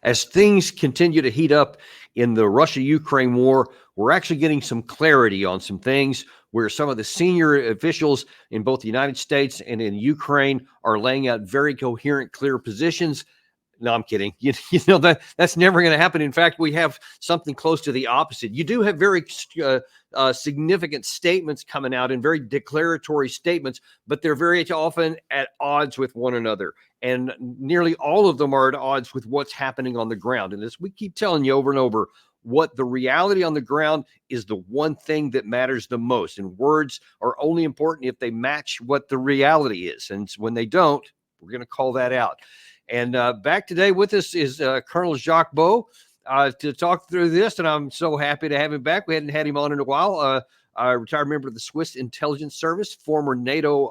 as things continue to heat up in the Russia-Ukraine war, we're actually getting some clarity on some things where some of the senior officials in both the United States and in Ukraine are laying out very coherent, clear positions. No, I'm kidding. You know that's never going to happen. In fact, we have something close to the opposite. You do have very significant statements coming out and very declaratory statements, but they're very often at odds with one another. And nearly all of them are at odds with what's happening on the ground. And as we keep telling you over and over, what the reality on the ground is the one thing that matters the most. And words are only important if they match what the reality is. And when they don't, we're going to call that out. And back today with us is Colonel Jacques Baud to talk through this. And I'm so happy to have him back. We hadn't had him on in a while. A retired member of the Swiss Intelligence Service, former NATO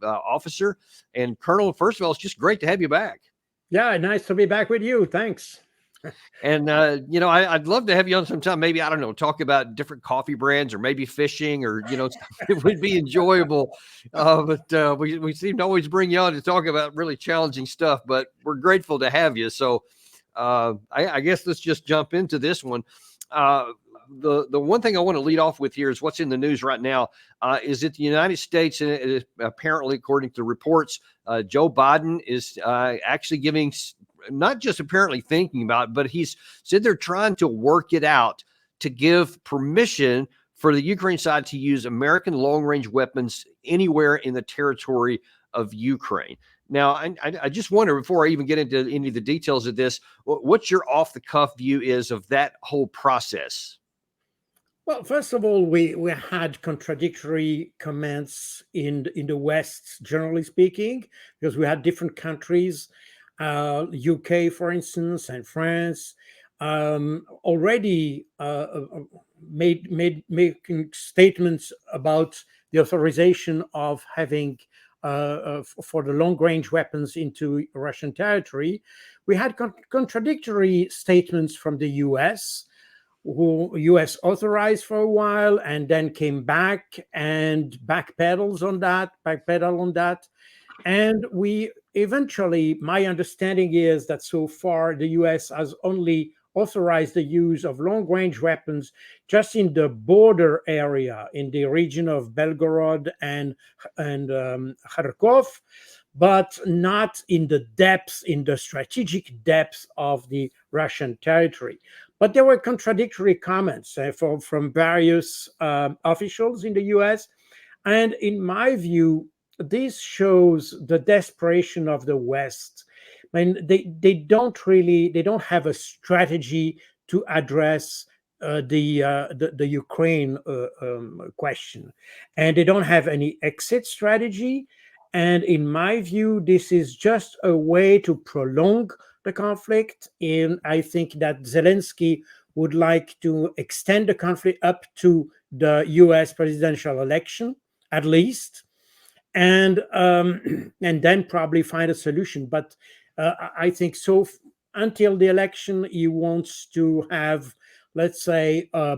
officer. And Colonel, first of all, it's just great to have you back. Yeah, nice to be back with you. Thanks. And, I'd love to have you on sometime. Maybe, I don't know, talk about different coffee brands or maybe fishing or, it would be enjoyable. But we seem to always bring you on to talk about really challenging stuff, but we're grateful to have you. So I guess let's just jump into this one. The one thing I want to lead off with here is what's in the news right now is that the United States, apparently, according to reports, Joe Biden is actually giving, not just apparently thinking about it, but he's said they're trying to work it out to give permission for the Ukraine side to use American long-range weapons anywhere in the territory of Ukraine. Now, I just wonder, before I even get into any of the details of this, what your off-the-cuff view is of that whole process? Well, first of all, we had contradictory comments in the West, generally speaking, because we had different countries, UK, for instance, and France, already making statements about the authorization of having for the long-range weapons into Russian territory. We had contradictory statements from the US, who US authorized for a while and then came back and backpedal on that. And we eventually, my understanding is that so far the US has only authorized the use of long-range weapons just in the border area, in the region of Belgorod and Kharkov, but not in the strategic depths of the Russian territory. But there were contradictory comments from various officials in the US. And in my view, this shows the desperation of the West. I mean, they don't have a strategy to address the Ukraine question, and they don't have any exit strategy. And in my view, this is just a way to prolong the conflict. And I think that Zelensky would like to extend the conflict up to the US presidential election, at least, and then probably find a solution. But I think so until the election, he wants to have, let's say, a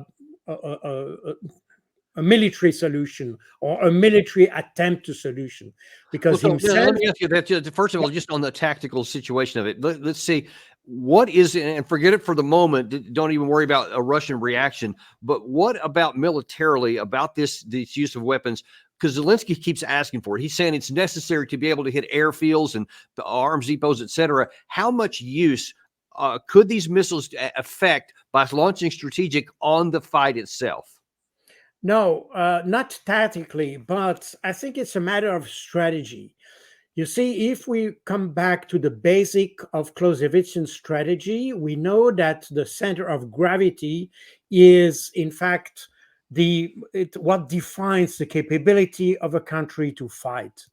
military solution or a military attempt to solution, because let me ask you that. First of all, just on the tactical situation of it, let's see what is, and forget it for the moment. Don't even worry about a Russian reaction. But what about militarily about this use of weapons? Because Zelensky keeps asking for it. He's saying it's necessary to be able to hit airfields and the arms depots, et cetera. How much use could these missiles affect by launching strategic on the fight itself? No, not tactically, but I think it's a matter of strategy. You see, if we come back to the basic of Clausewitz's strategy, we know that the center of gravity is, in fact, what defines the capability of a country to fight.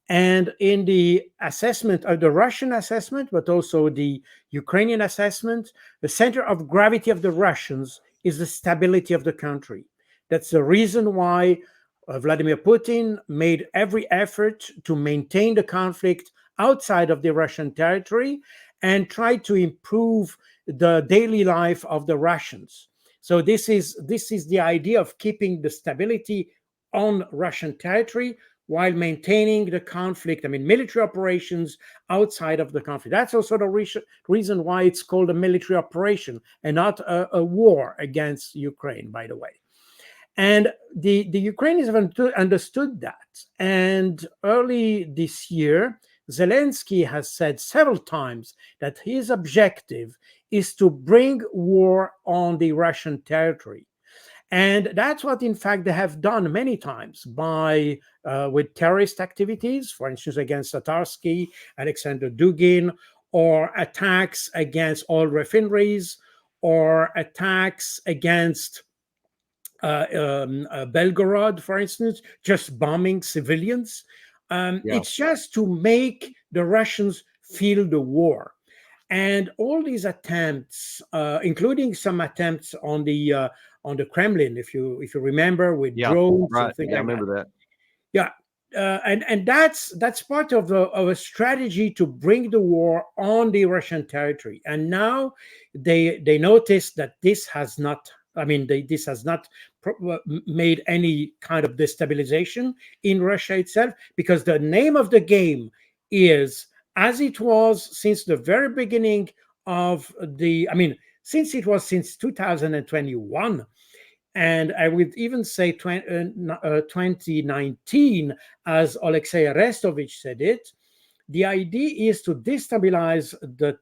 And in the assessment of the Russian assessment, but also the Ukrainian assessment, the center of gravity of the Russians is the stability of the country. That's the reason why Vladimir Putin made every effort to maintain the conflict outside of the Russian territory and tried to improve the daily life of the Russians. So this is the idea of keeping the stability on Russian territory while maintaining the conflict. I mean, military operations outside of the conflict. That's also the reason why it's called a military operation and not a war against Ukraine, by the way. And the Ukrainians have understood that. And early this year, Zelensky has said several times that his objective is to bring war on the Russian territory. And that's what, in fact, they have done many times by with terrorist activities, for instance, against Tatarsky, Alexander Dugin, or attacks against oil refineries, or attacks against Belgorod, for instance, just bombing civilians. Yeah. It's just to make the Russians feel the war. And all these attempts, including some attempts on the Kremlin, if you remember, with Yeah. drones and Right. things Yeah, I like that. remember that. Yeah, and that's part of a strategy to bring the war on the Russian territory. And now they notice that this has not. I mean, this has not made any kind of destabilization in Russia itself, because the name of the game is, as it was since the very beginning of the. I mean, since 2021. And I would even say 2019, as Alexei Arestovich said it, the idea is to destabilize the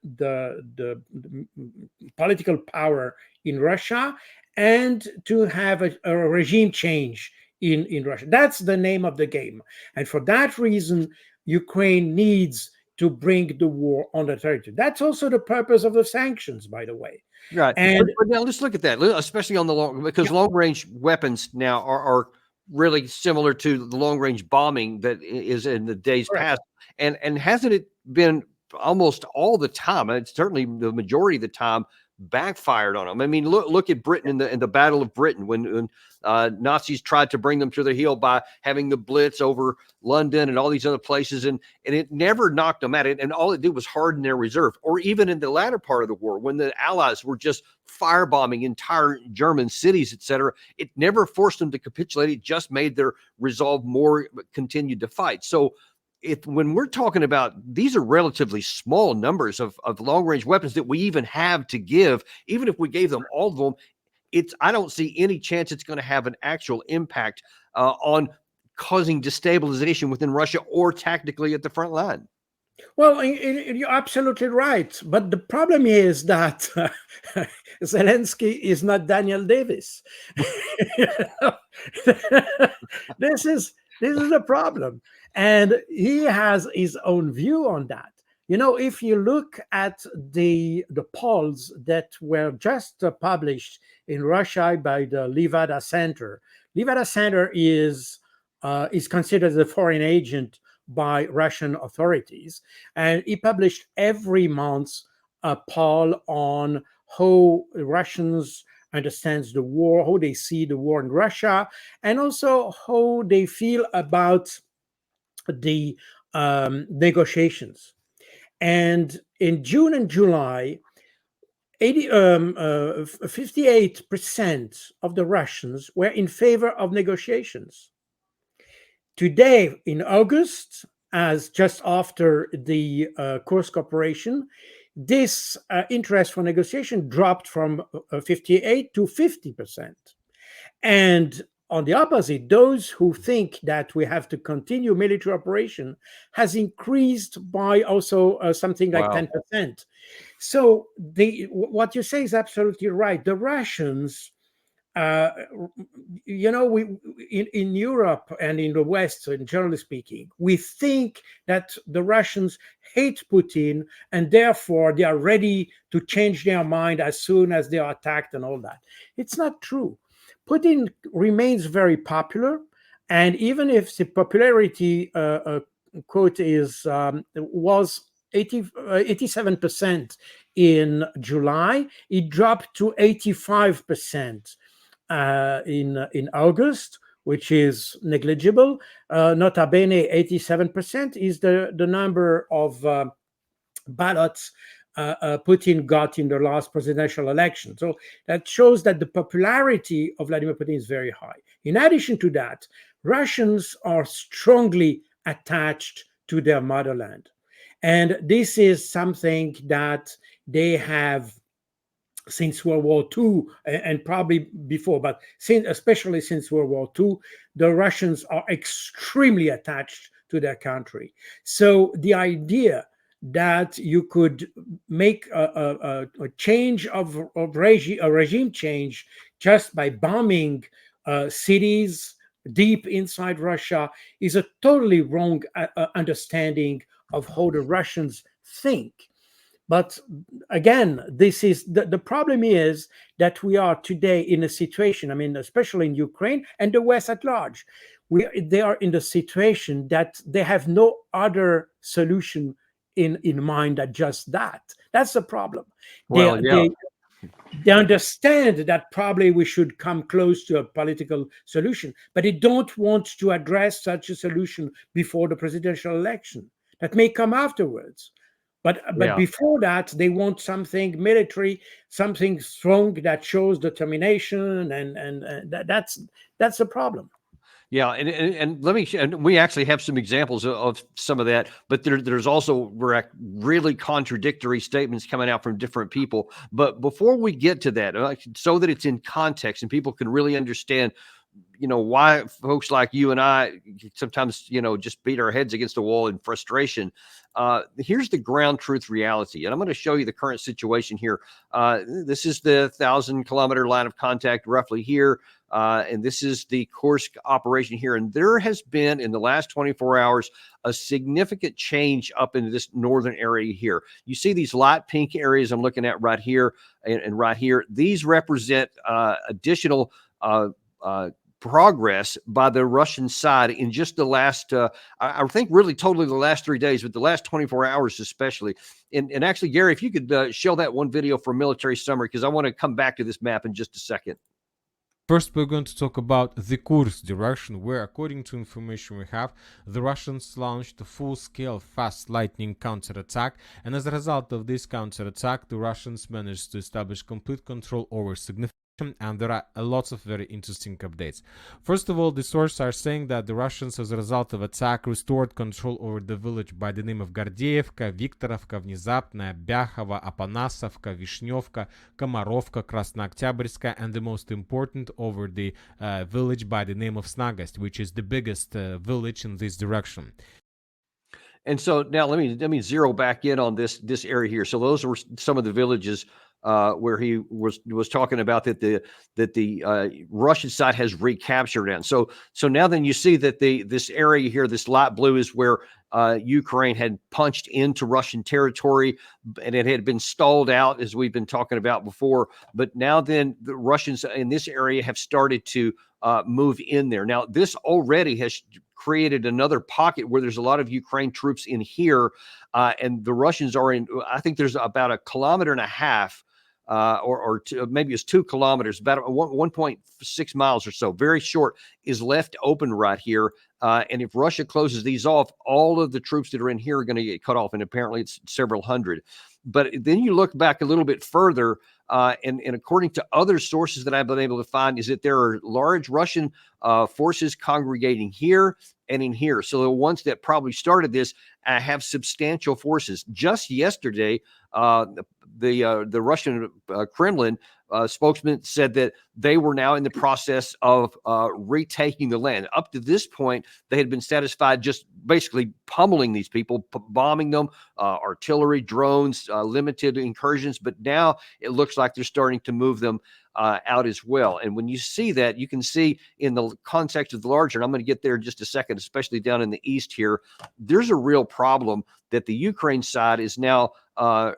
political power in Russia and to have a regime change in Russia. That's the name of the game. And for that reason, Ukraine needs to bring the war on the territory. That's also the purpose of the sanctions, by the way. Right. And But now let's look at that, especially on the long, because yeah, long range weapons now are really similar to the long range bombing that is in the days correct. past. And hasn't it been almost all the time? And it's certainly the majority of the time backfired on them. I mean, look at Britain in the Battle of Britain when Nazis tried to bring them to their heel by having the Blitz over London and all these other places, and it never knocked them out. And all it did was harden their reserve. Or even in the latter part of the war, when the Allies were just firebombing entire German cities, etc., it never forced them to capitulate. It just made their resolve more, continued to fight. So when we're talking about, these are relatively small numbers of long range weapons that we even have to give. Even if we gave them all of them, I don't see any chance it's going to have an actual impact on causing destabilization within Russia or tactically at the front line. Well, you're absolutely right. But the problem is that Zelensky is not Daniel Davis. This is a problem, and he has his own view on that. If you look at the polls that were just published in Russia by the Levada Center. Levada Center is considered a foreign agent by Russian authorities, and he published every month a poll on how Russians understands the war, how they see the war in Russia, and also how they feel about the negotiations. And in June and July, 58% of the Russians were in favor of negotiations. Today, in August, as just after the Kursk operation, this interest for negotiation dropped from 58 to 50%. And on the opposite, those who think that we have to continue military operation has increased by also something like Wow. 10%. So what you say is absolutely right. The Russians, we in Europe and in the West, and generally speaking, we think that the Russians hate Putin and therefore they are ready to change their mind as soon as they are attacked and all that. It's not true. Putin remains very popular, and even if the popularity quote was 87% in July, it dropped to 85% in August, which is negligible. Nota bene, 87% is the number of ballots Putin got in the last presidential election. So that shows that the popularity of Vladimir Putin is very high. In addition to that, Russians are strongly attached to their motherland. And this is something that they have since World War II and probably before, but especially since World War II, the Russians are extremely attached to their country. So the idea that you could make a change of regime, a regime change just by bombing cities deep inside Russia is a totally wrong understanding of how the Russians think. But again, this is the problem is that we are today in a situation, I mean, especially in Ukraine and the West at large, they are in the situation that they have no other solution in mind than just that. That's the problem. They, Well, yeah. they, they understand that probably we should come close to a political solution, but they don't want to address such a solution before the presidential election. That may come afterwards. But Yeah. before that, they want something military, something strong that shows determination, and that's the problem. Yeah, and let me. And we actually have some examples of some of that, but there's also really contradictory statements coming out from different people. But before we get to that, so that it's in context and people can really understand, why folks like you and I sometimes, just beat our heads against the wall in frustration. Here's the ground truth reality. And I'm going to show you the current situation here. This is the 1,000-kilometer line of contact roughly here. And this is the Kursk operation here. And there has been, in the last 24 hours, a significant change up into this northern area here. You see these light pink areas I'm looking at right here and right here. These represent additional progress by the Russian side in just the last, I think really totally the last 3 days, but the last 24 hours especially. And actually, Gary, if you could show that one video for military summary, because I want to come back to this map in just a second. First, we're going to talk about the Kursk direction, where, according to information we have, the Russians launched a full-scale fast lightning counterattack, and as a result of this counterattack, the Russians managed to establish complete control over significant, and there are lots of very interesting updates. First of all, the sources are saying that the Russians, as a result of attack, restored control over the village by the name of Gordeevka, Viktorovka, Внезапная, Бяхова, Apanasovka, Vishnevka, Komarovka, Krasnooktябрьska, and the most important, over the village by the name of Snagost, which is the biggest village in this direction. And so now let me zero back in on this area here. So those were some of the villages where he was talking about that the Russian side has recaptured. And so now then you see that this area here, this light blue, is where Ukraine had punched into Russian territory, and it had been stalled out, as we've been talking about before. But now then the Russians in this area have started to move in there. Now this already has created another pocket where there's a lot of Ukraine troops in here, and the Russians are in, I think there's about 1.5 kilometers, or maybe it's 2 kilometers, about 1.6 miles or so, very short, is left open right here. And if Russia closes these off, all of the troops that are in here are going to get cut off, and apparently it's several hundred. But then you look back a little bit further, and according to other sources that I've been able to find, is that there are large Russian forces congregating here and in here. So the ones that probably started this have substantial forces. Just yesterday, the Russian Kremlin spokesman said that they were now in the process of retaking the land. Up to this point, they had been satisfied just basically pummeling these people, bombing them, artillery, drones, limited incursions. But now it looks like they're starting to move them out as well. And when you see that, you can see in the context of the larger, and I'm going to get there in just a second, especially down in the east here, there's a real problem that the Ukraine side is now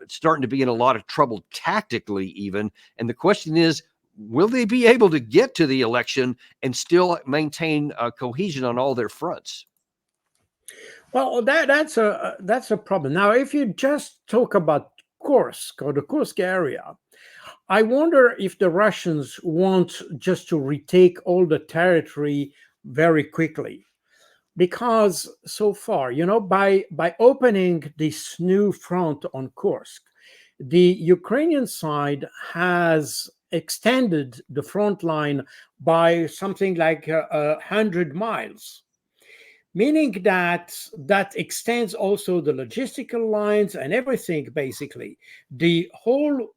starting to be in a lot of trouble tactically even. And the question is, will they be able to get to the election and still maintain cohesion on all their fronts? Well, that's a problem. Now, if you just talk about Kursk or the Kursk area, I wonder if the Russians want just to retake all the territory very quickly. Because so far, by opening this new front on Kursk, the Ukrainian side has extended the front line by something like 100 miles, meaning that that extends also the logistical lines and everything. Basically, the whole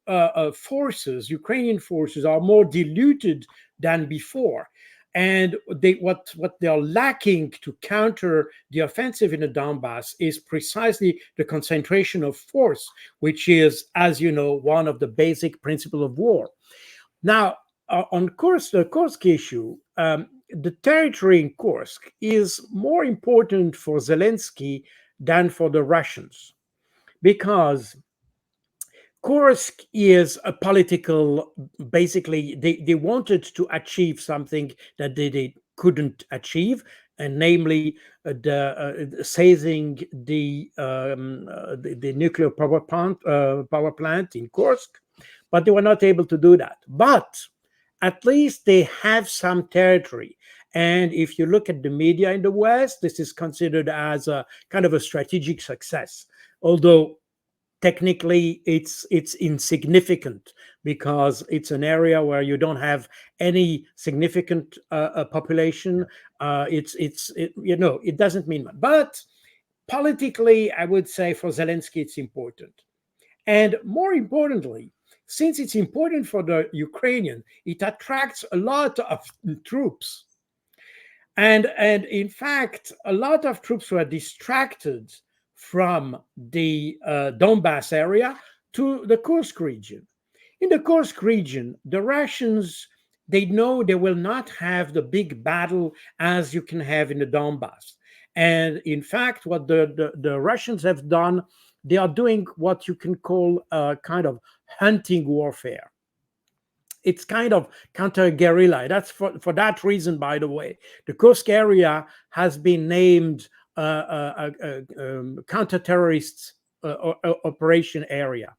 forces, Ukrainian forces, are more diluted than before, and what they are lacking to counter the offensive in the Donbass is precisely the concentration of force, which is, as you know, one of the basic principles of war. Now, on Kursk, the Kursk issue, the territory in Kursk is more important for Zelensky than for the Russians, because Kursk is a political, basically, they wanted to achieve something that they couldn't achieve, and namely seizing the nuclear power plant in Kursk, but they were not able to do that. But at least they have some territory. And if you look at the media in the West, this is considered as a kind of a strategic success. Although technically it's insignificant, because it's an area where you don't have any significant population. It doesn't mean much. But politically, I would say for Zelensky, it's important. And more importantly, since it's important for the Ukrainian, it attracts a lot of troops. And in fact, a lot of troops were distracted from the Donbass area to the Kursk region. In the Kursk region, the Russians, they know they will not have the big battle as you can have in the Donbass. And in fact, what the Russians have done, they are doing what you can call a kind of hunting warfare. It's kind of counter-guerrilla. That's for that reason, by the way, the Kursk area has been named counter-terrorist operation area.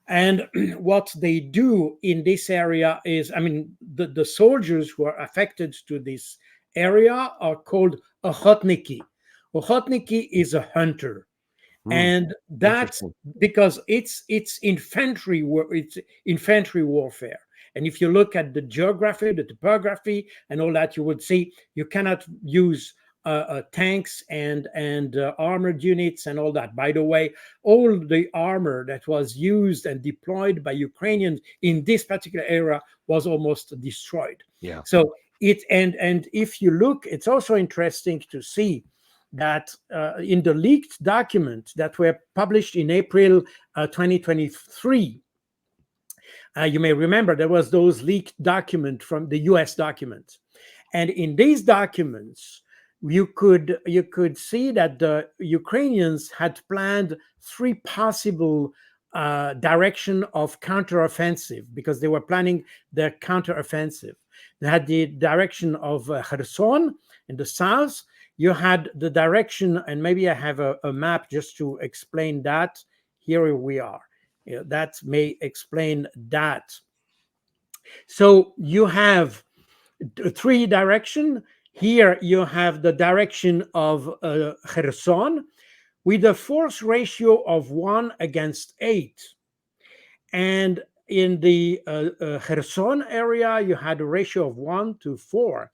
And what they do in this area is, I mean, the soldiers who are affected to this area are called ochotniki. Ochotniki is a hunter. And that's because it's infantry warfare. And if you look at the geography, the topography, and all that, you would see you cannot use tanks and armored units and all that. By the way, all the armor that was used and deployed by Ukrainians in this particular era was almost destroyed. Yeah. So and if you look, it's also interesting to see that in the leaked documents that were published in April 2023, you may remember there was those leaked documents from the US documents. And in these documents, you could see that the Ukrainians had planned three possible direction of counteroffensive, because they were planning their counteroffensive. They had the direction of Kherson in the south. You had the direction, and maybe I have a map just to explain that. Here we are. That may explain that. So you have three direction. Here you have the direction of Kherson with a force ratio of 1:8. And in the Kherson area, you had a ratio of 1:4.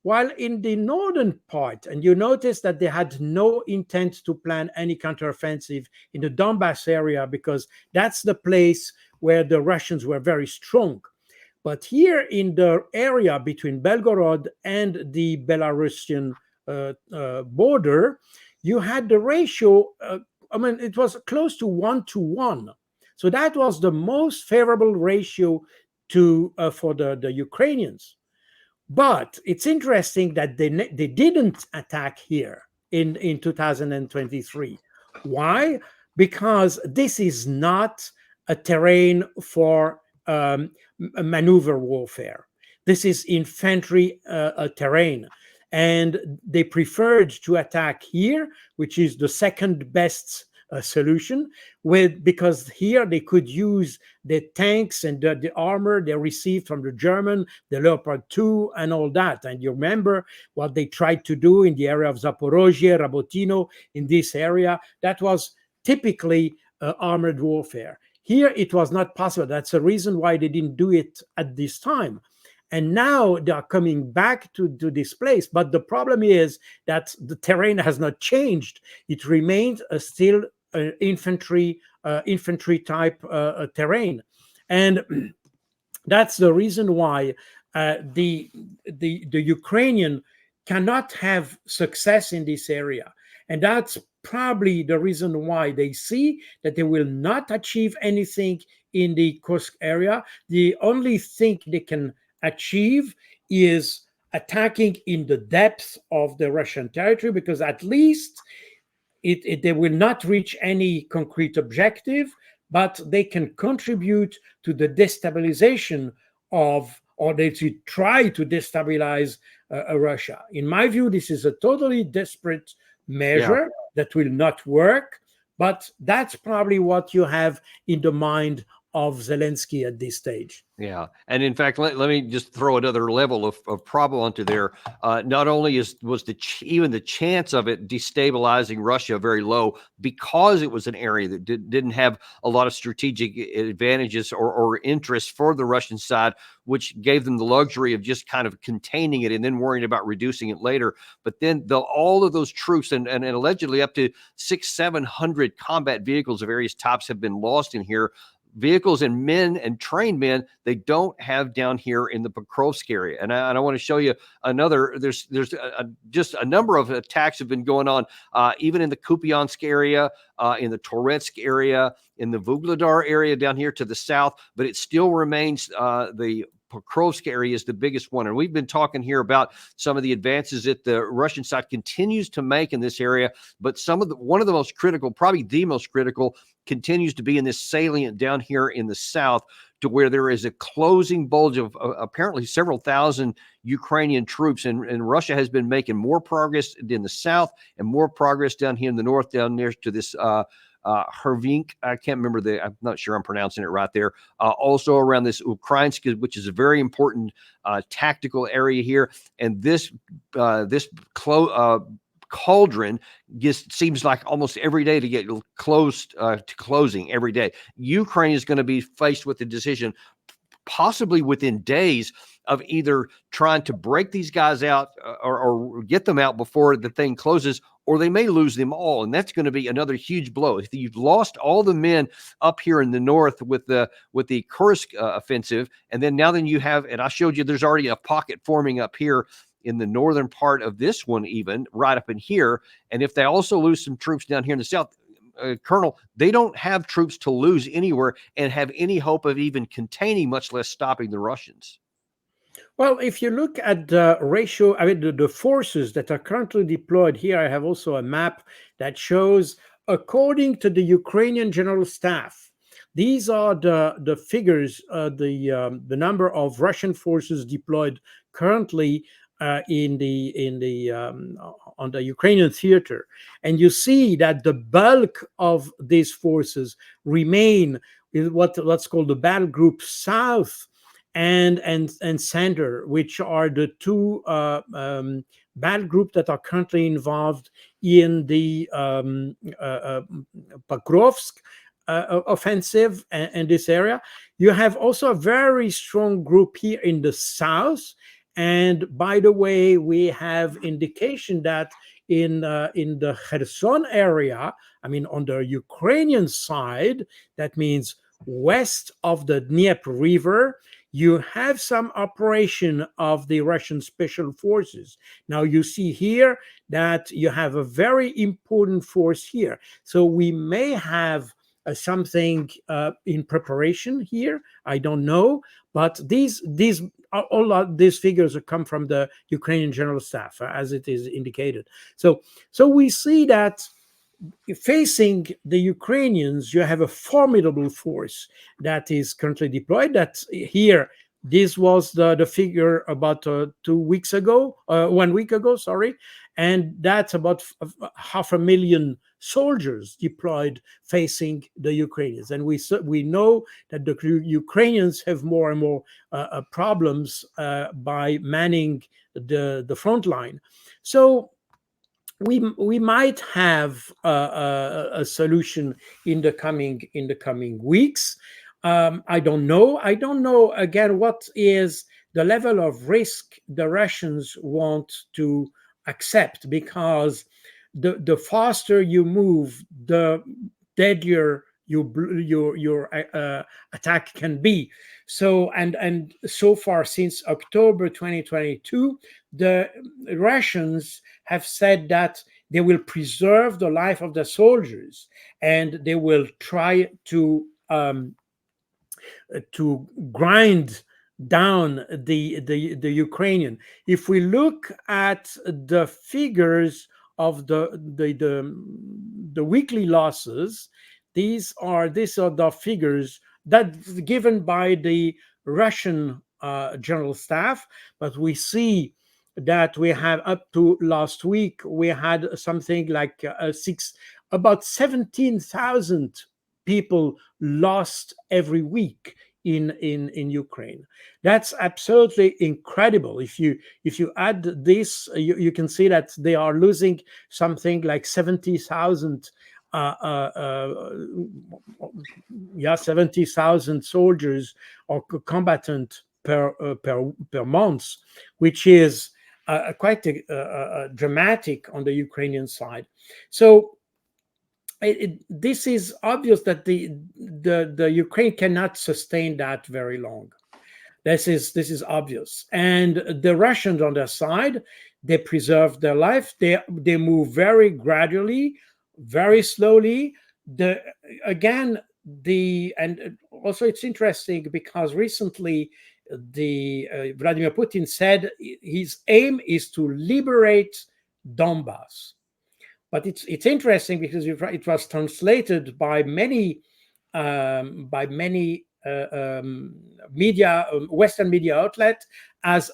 While in the northern part, and you notice that they had no intent to plan any counteroffensive in the Donbass area, because that's the place where the Russians were very strong. But here in the area between Belgorod and the Belarusian border, you had the ratio, it was close to 1:1. So that was the most favorable ratio for the Ukrainians. But it's interesting that they didn't attack here in 2023. Why? Because this is not a terrain for maneuver warfare. This is infantry terrain. And they preferred to attack here, which is the second best solution, because here they could use the tanks and the armor they received from the German, the Leopard 2 and all that. And you remember what they tried to do in the area of Zaporozhye, Rabotino, in this area. That was typically armored warfare. Here it was not possible. That's the reason why they didn't do it at this time. And now they are coming back to this place. But the problem is that the terrain has not changed. It remains still infantry type terrain. And that's the reason why the Ukrainian cannot have success in this area. And that's probably the reason why they see that they will not achieve anything in the Kursk area. The only thing they can achieve is attacking in the depth of the Russian territory, because at least they will not reach any concrete objective, but they can contribute to the destabilization of, or they should try to destabilize Russia. In my view, this is a totally desperate measure that will not work, but that's probably what you have in the mind of Zelensky at this stage. Yeah. And in fact, let me just throw another level of problem onto there. Not only was even the chance of it destabilizing Russia very low, because it was an area that didn't have a lot of strategic advantages or interest for the Russian side, which gave them the luxury of just kind of containing it and then worrying about reducing it later. But then all of those troops and allegedly up to 600-700 combat vehicles of various types have been lost in here. Vehicles and men and trained men they don't have down here in the Pokrovsk area. And I want to show you another. There's just a number of attacks have been going on, even in the Kupiansk area, in the Toretsk area, in the Vuhledar area down here to the south. But it still remains the Pokrovsk area is the biggest one. And we've been talking here about some of the advances that the Russian side continues to make in this area. But one of the most critical, probably the most critical, continues to be in this salient down here in the south, to where there is a closing bulge of apparently several thousand Ukrainian troops. And Russia has been making more progress in the south and more progress down here in the north, down there to this Hervink. I can't remember I'm not sure I'm pronouncing it right there. Also around this Ukrainsk, which is a very important tactical area here. And this cauldron just seems like almost every day to get close to closing every day. Ukraine is going to be faced with the decision, possibly within days, of either trying to break these guys out or get them out before the thing closes, or they may lose them all. And that's going to be another huge blow. If you've lost all the men up here in the north with the Kursk offensive, and then you have, and I showed you there's already a pocket forming up here in the northern part of this one, even right up in here. And if they also lose some troops down here in the south, Colonel, they don't have troops to lose anywhere and have any hope of even containing, much less stopping the Russians. Well, if you look at the ratio, I mean, the forces that are currently deployed here, I have also a map that shows, according to the Ukrainian General Staff, these are the figures, the number of Russian forces deployed currently on the Ukrainian theater. And you see that the bulk of these forces remain in what's called the battle group South and Center, which are the two battle groups that are currently involved in the Pokrovsk offensive and this area. You have also a very strong group here in the south. And by the way, we have indication that in the Kherson area, I mean, on the Ukrainian side, that means west of the Dnieper River, you have some operation of the Russian special forces. Now you see here that you have a very important force here. So we may have something in preparation here. I don't know, but all of these figures come from the Ukrainian General Staff, as it is indicated. So we see that facing the Ukrainians, you have a formidable force that is currently deployed. That here, this was the figure about 1 week ago, sorry, and that's about 500,000 soldiers deployed facing the Ukrainians. And we know that the Ukrainians have more and more problems by manning the front line. So we might have a solution in the coming weeks. I don't know. I don't know again what is the level of risk the Russians want to accept, because the faster you move, the deadlier your attack can be. So and so far since October 2022, the Russians have said that they will preserve the life of the soldiers, and they will try to grind down the Ukrainian. If we look at the figures of the weekly losses, these are the figures that given by the Russian general staff, but we see that we have up to last week we had something like about 17,000 people lost every week in Ukraine. That's absolutely incredible. If you add this, you can see that they are losing something like 70,000. Uh, uh, uh, yeah, 70,000 soldiers or combatant per month, which is quite dramatic on the Ukrainian side. So this is obvious that the Ukraine cannot sustain that very long. This is obvious, and the Russians on their side, they preserve their life. They move very gradually, very slowly. The again the and also it's interesting because recently the Vladimir Putin said his aim is to liberate Donbass. But it's interesting because it was translated by many media, Western media outlet, as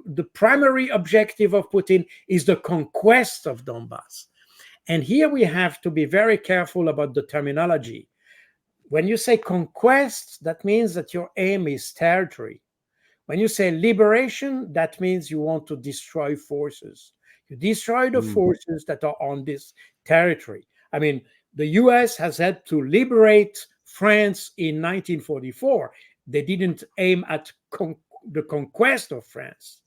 the primary objective of Putin is the conquest of Donbass. And here we have to be very careful about the terminology. When you say conquest, that means that your aim is territory. When you say liberation, that means you want to destroy forces. You destroy the Mm, forces that are on this territory. I mean, the US has had to liberate France in 1944. They didn't aim at the conquest of France,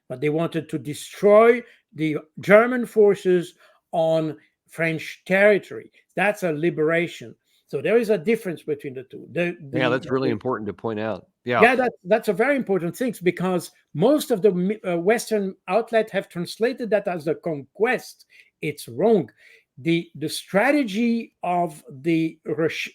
but they wanted to destroy the German forces on French territory. That's a liberation. So there is a difference between the two. yeah, that's really important to point out. Yeah. Yeah, that's a very important thing, because most of the Western outlets have translated that as a conquest. It's wrong. The strategy of the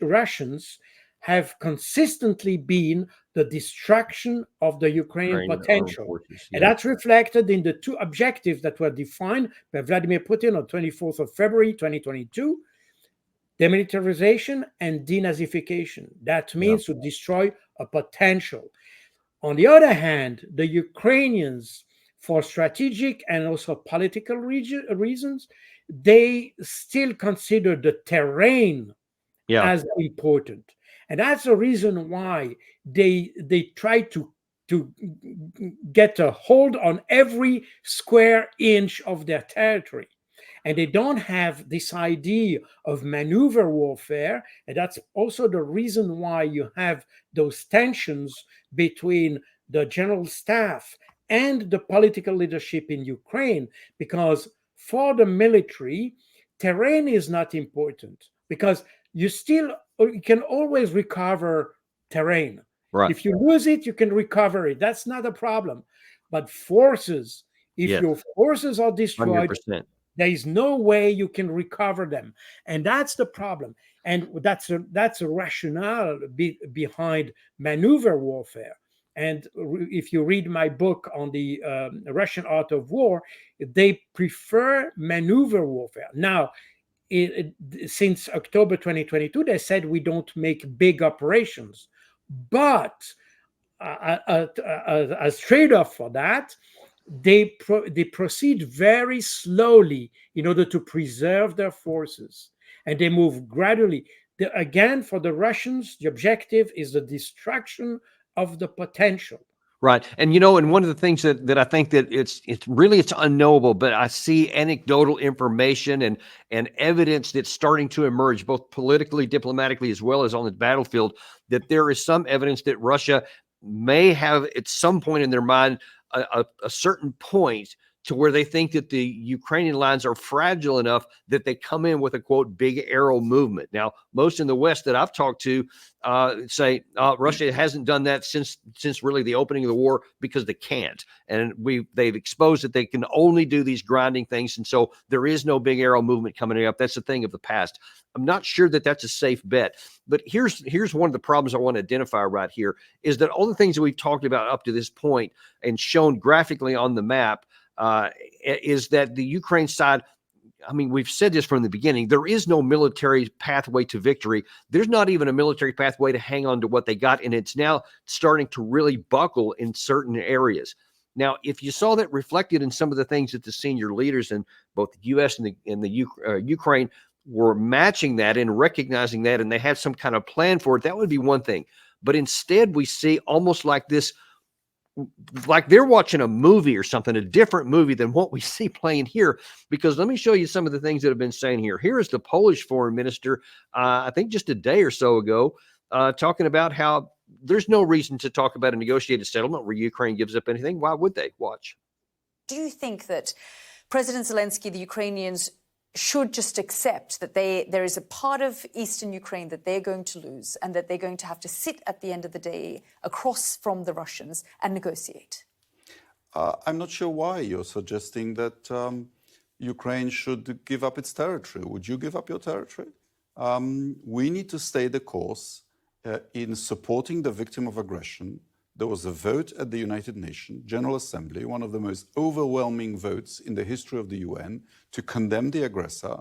Russians have consistently been the destruction of the Ukrainian Ukraine armed potential. forces. And Yeah. that's reflected in the two objectives that were defined by Vladimir Putin on 24th of February 2022: demilitarization and denazification. That Yeah. means to destroy a potential. On the other hand, the Ukrainians, for strategic and also political reasons, they still consider the terrain Yeah. as important. And that's the reason why they try to get a hold on every square inch of their territory. And they don't have this idea of maneuver warfare. And that's also the reason why you have those tensions between the general staff and the political leadership in Ukraine, because for the military, terrain is not important, because you can always recover terrain. Right. If you lose it, you can recover it. That's not a problem. But forces, if Yes. your forces are destroyed, 100%. there is no way you can recover them, and that's the problem. And that's a rationale behind maneuver warfare. And if you read my book on the Russian art of war, they prefer maneuver warfare. Now, since October 2022, they said we don't make big operations, but as trade-off for that, they proceed very slowly in order to preserve their forces, and they move gradually. Again, for the Russians, the objective is the destruction of the potential. Right. And and one of the things that I think that it's unknowable, but I see anecdotal information and evidence that's starting to emerge, both politically, diplomatically, as well as on the battlefield, that there is some evidence that Russia may have at some point in their mind a certain point to where they think that the Ukrainian lines are fragile enough that they come in with a quote big arrow movement. Now, most in the West that I've talked to say Russia hasn't done that since really the opening of the war because they can't, and they've exposed that they can only do these grinding things, and so there is no big arrow movement coming up. That's a thing of the past. I'm not sure that that's a safe bet, but here's one of the problems I want to identify right here is that all the things that we've talked about up to this point and shown graphically on the map is that the Ukraine side, I mean, we've said this from the beginning, there is no military pathway to victory. There's not even a military pathway to hang on to what they got, and it's now starting to really buckle in certain areas. Now, if you saw that reflected in some of the things that the senior leaders in both the U.S. and the Ukraine were matching that and recognizing that, and they had some kind of plan for it, that would be one thing. But instead, we see almost like this, like they're watching a movie or something, a different movie than what we see playing here. Because let me show you some of the things that have been saying here. Here is the Polish foreign minister, I think just a day or so ago, talking about how there's no reason to talk about a negotiated settlement where Ukraine gives up anything. Why would they? Watch. Do you think that President Zelensky, the Ukrainians, should just accept that there is a part of eastern Ukraine that they're going to lose and that they're going to have to sit at the end of the day across from the Russians and negotiate? I'm not sure why you're suggesting that Ukraine should give up its territory. Would you give up your territory? We need to stay the course in supporting the victim of aggression. There was a vote at the United Nations General Assembly, one of the most overwhelming votes in the history of the UN, to condemn the aggressor.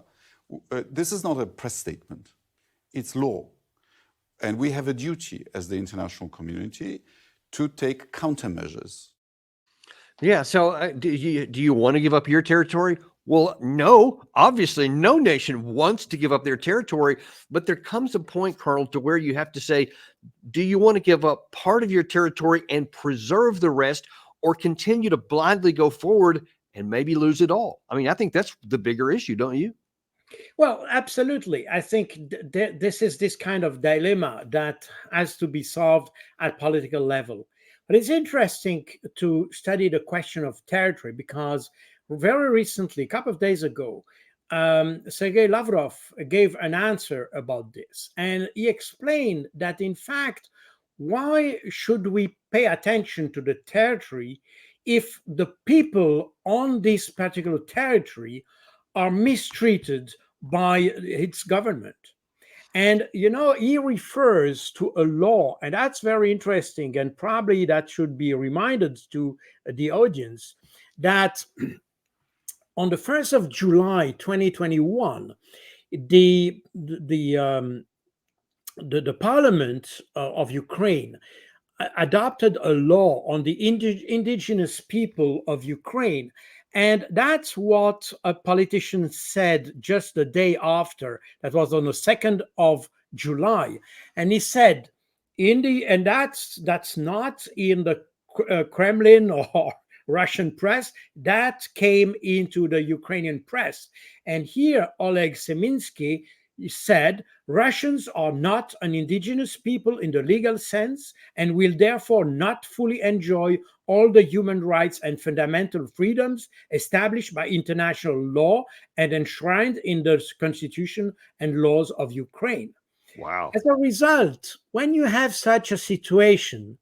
This is not a press statement. It's law. And we have a duty as the international community to take countermeasures. Yeah. So do you want to give up your territory? Well, no, obviously no nation wants to give up their territory, but there comes a point, Colonel, to where you have to say, do you want to give up part of your territory and preserve the rest, or continue to blindly go forward and maybe lose it all? I mean, I think that's the bigger issue, don't you? Well, absolutely. I think this is this kind of dilemma that has to be solved at political level. But it's interesting to study the question of territory because very recently, a couple of days ago, Sergei Lavrov gave an answer about this. And he explained that, in fact, why should we pay attention to the territory if the people on this particular territory are mistreated by its government? And, he refers to a law, and that's very interesting. And probably that should be reminded to the audience that on the 1st of July 2021, the parliament of Ukraine adopted a law on the indigenous people of Ukraine. And that's what a politician said just the day after. That was on the 2nd of July. And he said, and that's not in the Kremlin or Russian press, that came into the Ukrainian press. And here Oleg Seminsky said, Russians are not an indigenous people in the legal sense and will therefore not fully enjoy all the human rights and fundamental freedoms established by international law and enshrined in the constitution and laws of Ukraine. Wow. As a result, when you have such a situation,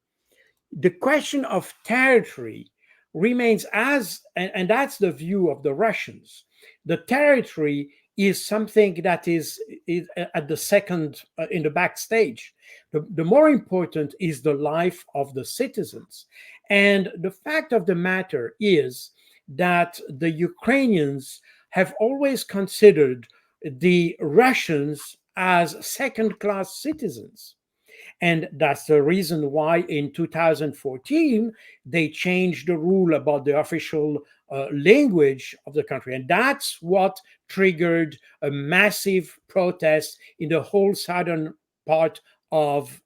the question of territory remains and that's the view of the Russians. The territory is something that is at the second, in the backstage. The more important is the life of the citizens. And the fact of the matter is that the Ukrainians have always considered the Russians as second-class citizens. And that's the reason why in 2014, they changed the rule about the official language of the country. And that's what triggered a massive protest in the whole southern part of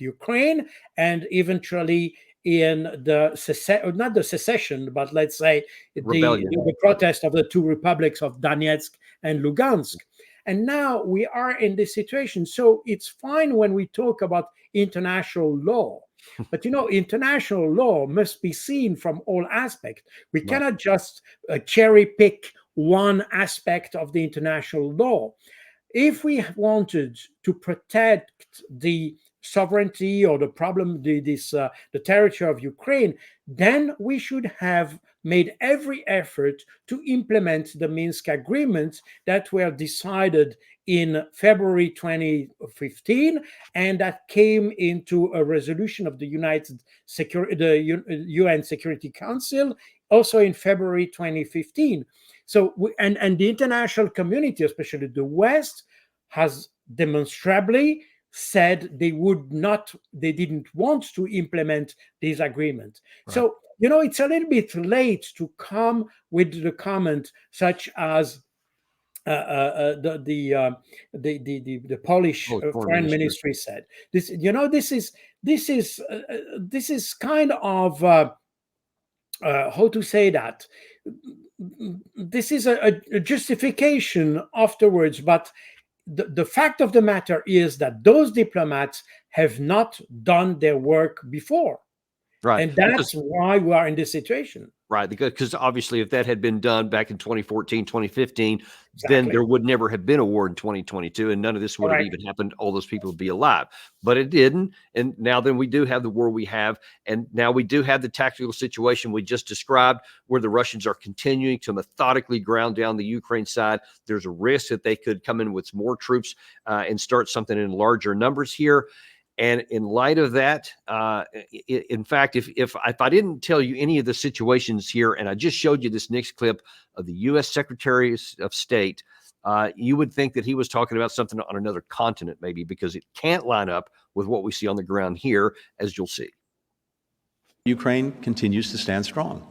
Ukraine, and eventually in the not the secession, but let's say Rebellion. the protest of the two republics of Donetsk and Lugansk. And now we are in this situation. So it's fine when we talk about international law. But international law must be seen from all aspects. We cannot just cherry pick one aspect of the international law. If we wanted to protect the sovereignty or the territory of Ukraine, then we should have made every effort to implement the Minsk agreements that were decided in February 2015 and that came into a resolution of the UN Security Council also in February 2015. So, and the international community, especially the West, has demonstrably said they didn't want to implement these agreements. Right. So, it's a little bit late to come with the comment such as the Polish foreign ministry said. This is kind of how to say that. This is a justification afterwards, but the fact of the matter is that those diplomats have not done their work before. Right. And that's why we are in this situation. Right. Because obviously if that had been done back in 2014, 2015, then there would never have been a war in 2022 and none of this would have even happened. All those people would be alive, but it didn't. And now then we do have the war we have. And now we do have the tactical situation we just described where the Russians are continuing to methodically ground down the Ukraine side. There's a risk that they could come in with more troops and start something in larger numbers here. And in light of that, in fact, if I didn't tell you any of the situations here, and I just showed you this next clip of the U.S. Secretary of State, you would think that he was talking about something on another continent, maybe, because it can't line up with what we see on the ground here, as you'll see. Ukraine continues to stand strong,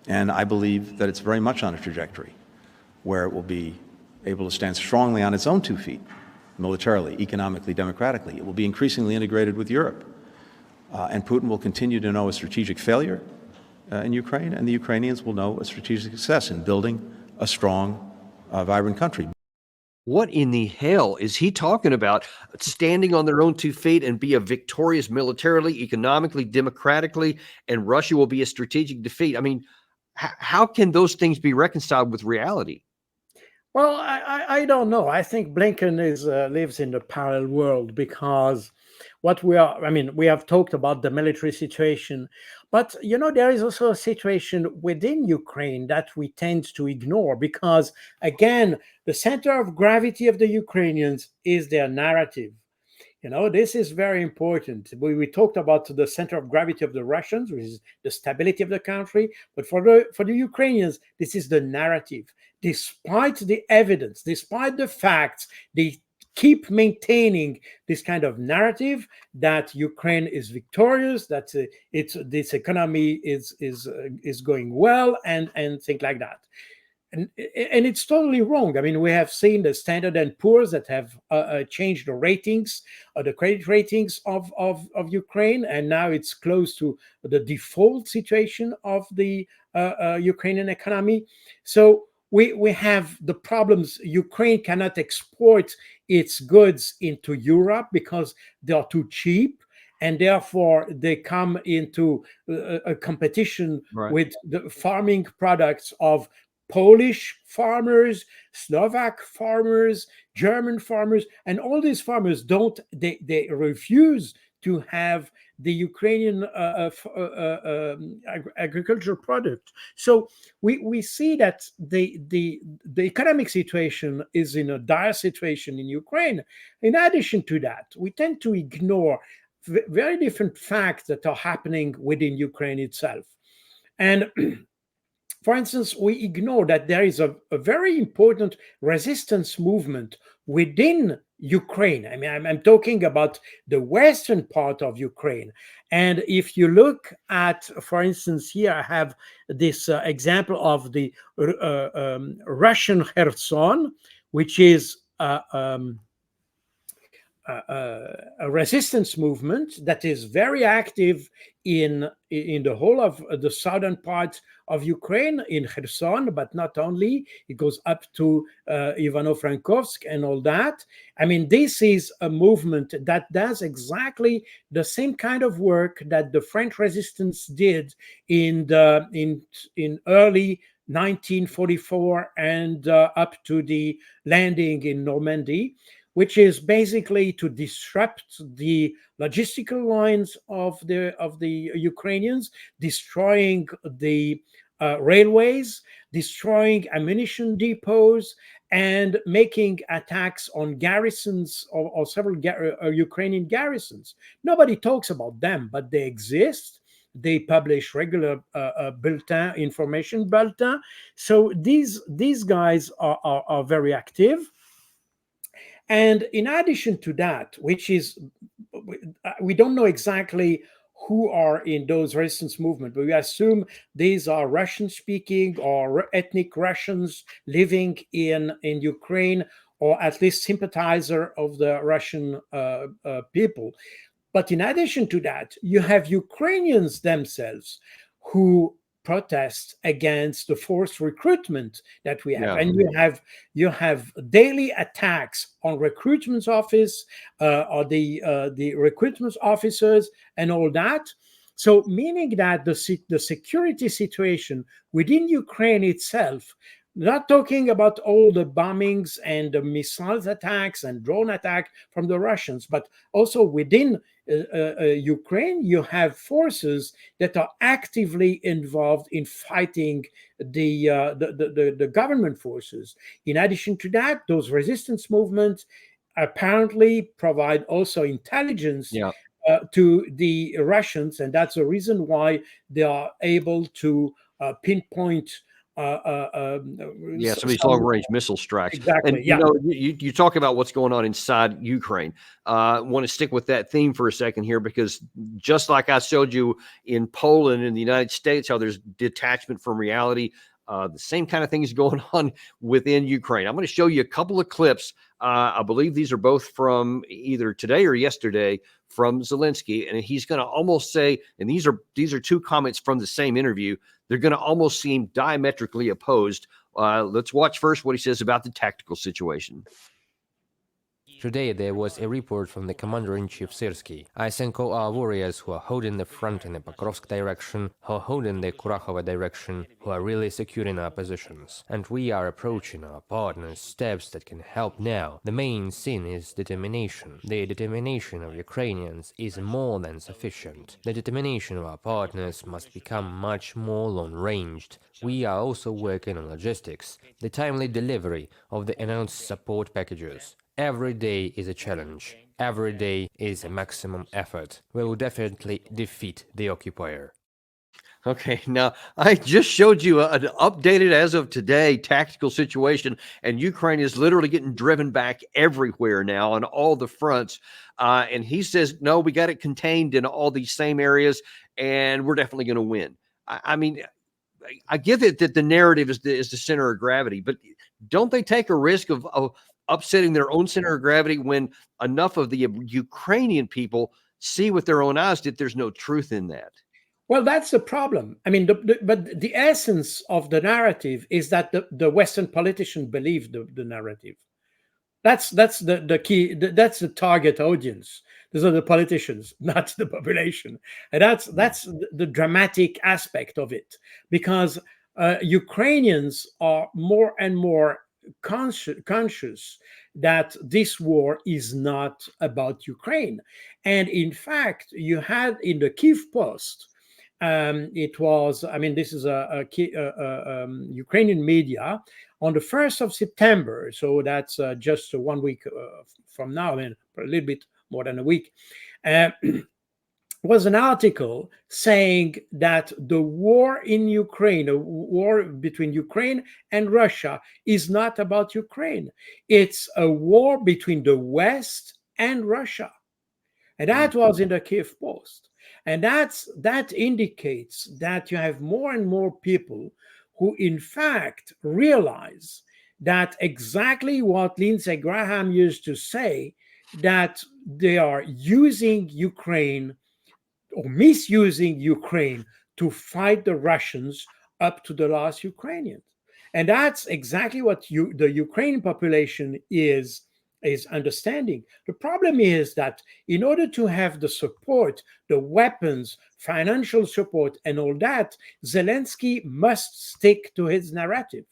and I believe that it's very much on a trajectory where it will be able to stand strongly on its own 2 feet. Militarily, economically, democratically. It will be increasingly integrated with Europe. And Putin will continue to know a strategic failure in Ukraine, and the Ukrainians will know a strategic success in building a strong, vibrant country. What in the hell is he talking about? Standing on their own 2 feet and be a victorious militarily, economically, democratically, and Russia will be a strategic defeat. I mean, how can those things be reconciled with reality? Well, I don't know. I think Blinken lives in a parallel world because we have talked about the military situation, but there is also a situation within Ukraine that we tend to ignore because, again, the center of gravity of the Ukrainians is their narrative. This is very important. We talked about the center of gravity of the Russians, which is the stability of the country. But for the Ukrainians, this is the narrative. Despite the evidence, despite the facts, they keep maintaining this kind of narrative that Ukraine is victorious, that this economy is going well, and things like that. And it's totally wrong. I mean, we have seen the Standard & Poor's that have changed the ratings, the credit ratings of Ukraine, and now it's close to the default situation of the Ukrainian economy. So we have the problems. Ukraine cannot export its goods into Europe because they are too cheap. And therefore, they come into a competition with the farming products of Polish farmers, Slovak farmers, German farmers, and all these farmers they refuse to have the Ukrainian agricultural product. So we see that the economic situation is in a dire situation in Ukraine. In addition to that, we tend to ignore very different facts that are happening within Ukraine itself. And for instance, we ignore that there is a very important resistance movement within Ukraine. I mean, I'm talking about the western part of Ukraine. And if you look at, for instance, here I have this example of the Russian Kherson, which is a resistance movement that is very active in the whole of the southern part of Ukraine, in Kherson, but not only. It goes up to Ivano-Frankovsk and all that. I mean, this is a movement that does exactly the same kind of work that the French resistance did in early 1944 and up to the landing in Normandy, which is basically to disrupt the logistical lines of the Ukrainians, destroying the railways, destroying ammunition depots, and making attacks on garrisons or several Ukrainian garrisons. Nobody talks about them, but they exist. They publish regular information bulletin. So these guys are very active. And in addition to that, which is, we don't know exactly who are in those resistance movement, but we assume these are Russian-speaking or ethnic Russians living in Ukraine, or at least sympathizer of the Russian people. But in addition to that, you have Ukrainians themselves who protest against the forced recruitment that we have. Yeah. And you have daily attacks on recruitment office or the recruitment officers and all that. So meaning that the security situation within Ukraine itself, not talking about all the bombings and the missiles attacks and drone attack from the Russians, but also within Ukraine, you have forces that are actively involved in fighting the government forces. In addition to that, those resistance movements apparently provide also intelligence Yeah. to the Russians, and that's the reason why they are able to pinpoint. Yeah, some of these long-range missile strikes. Exactly. And Yeah. you talk about what's going on inside Ukraine. Want to stick with that theme for a second here, because just like I showed you in Poland and the United States, how there's detachment from reality, the same kind of thing is going on within Ukraine. I'm going to show you a couple of clips. I believe these are both from either today or yesterday from Zelensky, and he's going to almost say, and these are two comments from the same interview. They're going to almost seem diametrically opposed. Let's watch first what he says about the tactical situation. Today there was a report from the Commander-in-Chief Syrsky. I thank all our warriors who are holding the front in the Pokrovsk direction, who are holding the Kurakhova direction, who are really securing our positions. And we are approaching our partners steps that can help now. The main thing is determination. The determination of Ukrainians is more than sufficient. The determination of our partners must become much more long-ranged. We are also working on logistics, the timely delivery of the announced support packages. Every day is a challenge. Every day is a maximum effort. We will definitely defeat the occupier. Okay, now I just showed you an updated, as of today, tactical situation, and Ukraine is literally getting driven back everywhere now on all the fronts. And he says, no, we got it contained in all these same areas, and we're definitely going to win. I mean, I get it that the narrative is the center of gravity, but don't they take a risk of upsetting their own center of gravity when enough of the Ukrainian people see with their own eyes that there's no truth in that? Well, that's the problem. I mean, but the essence of the narrative is that the Western politicians believe the narrative. That's the key. That's the target audience. Those are the politicians, not the population. And that's the dramatic aspect of it, because Ukrainians are more and more conscious that this war is not about Ukraine. And in fact, you had in the Kyiv Post, it was, I mean, this is a Ukrainian media, on the 1st of September, so that's just 1 week from now, and a little bit more than a week, was an article saying that the war in Ukraine, a war between Ukraine and Russia, is not about Ukraine. It's a war between the West and Russia. And that was in the Kyiv Post. And that indicates that you have more and more people who, in fact, realize that exactly what Lindsey Graham used to say, that they are using Ukraine or misusing Ukraine to fight the Russians up to the last Ukrainian. And that's exactly what the Ukrainian population is understanding. The problem is that in order to have the support, the weapons, financial support, and all that, Zelensky must stick to his narrative.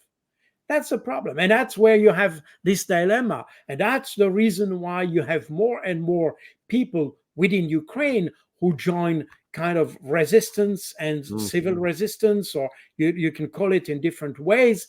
That's the problem. And that's where you have this dilemma. And that's the reason why you have more and more people within Ukraine who join kind of resistance and civil resistance, or you can call it in different ways,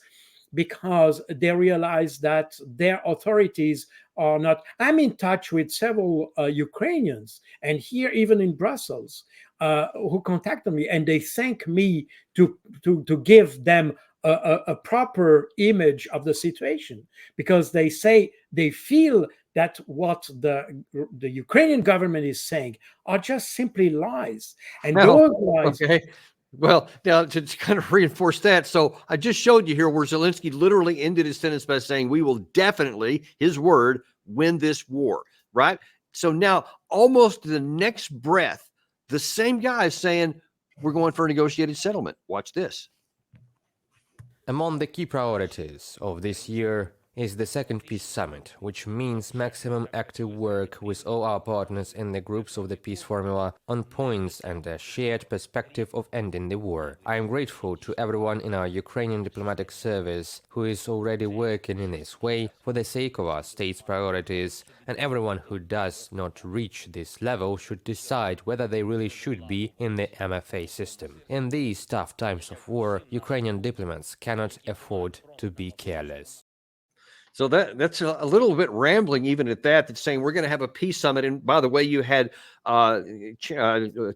because they realize that their authorities are not. I'm in touch with several Ukrainians, and here even in Brussels, who contacted me, and they thank me to give them a proper image of the situation, because they say they feel that what the Ukrainian government is saying are just simply lies, and those lies. Okay. Well, now to kind of reinforce that, so I just showed you here where Zelensky literally ended his sentence by saying, "We will definitely," his word, "win this war." Right. So now, almost the next breath, the same guy is saying, "We're going for a negotiated settlement." Watch this. Among the key priorities of this year is the Second Peace Summit, which means maximum active work with all our partners in the groups of the peace formula on points and a shared perspective of ending the war. I am grateful to everyone in our Ukrainian diplomatic service who is already working in this way for the sake of our state's priorities, and everyone who does not reach this level should decide whether they really should be in the MFA system. In these tough times of war, Ukrainian diplomats cannot afford to be careless. So that's a little bit rambling, even at that. That's saying we're going to have a peace summit. And by the way, you had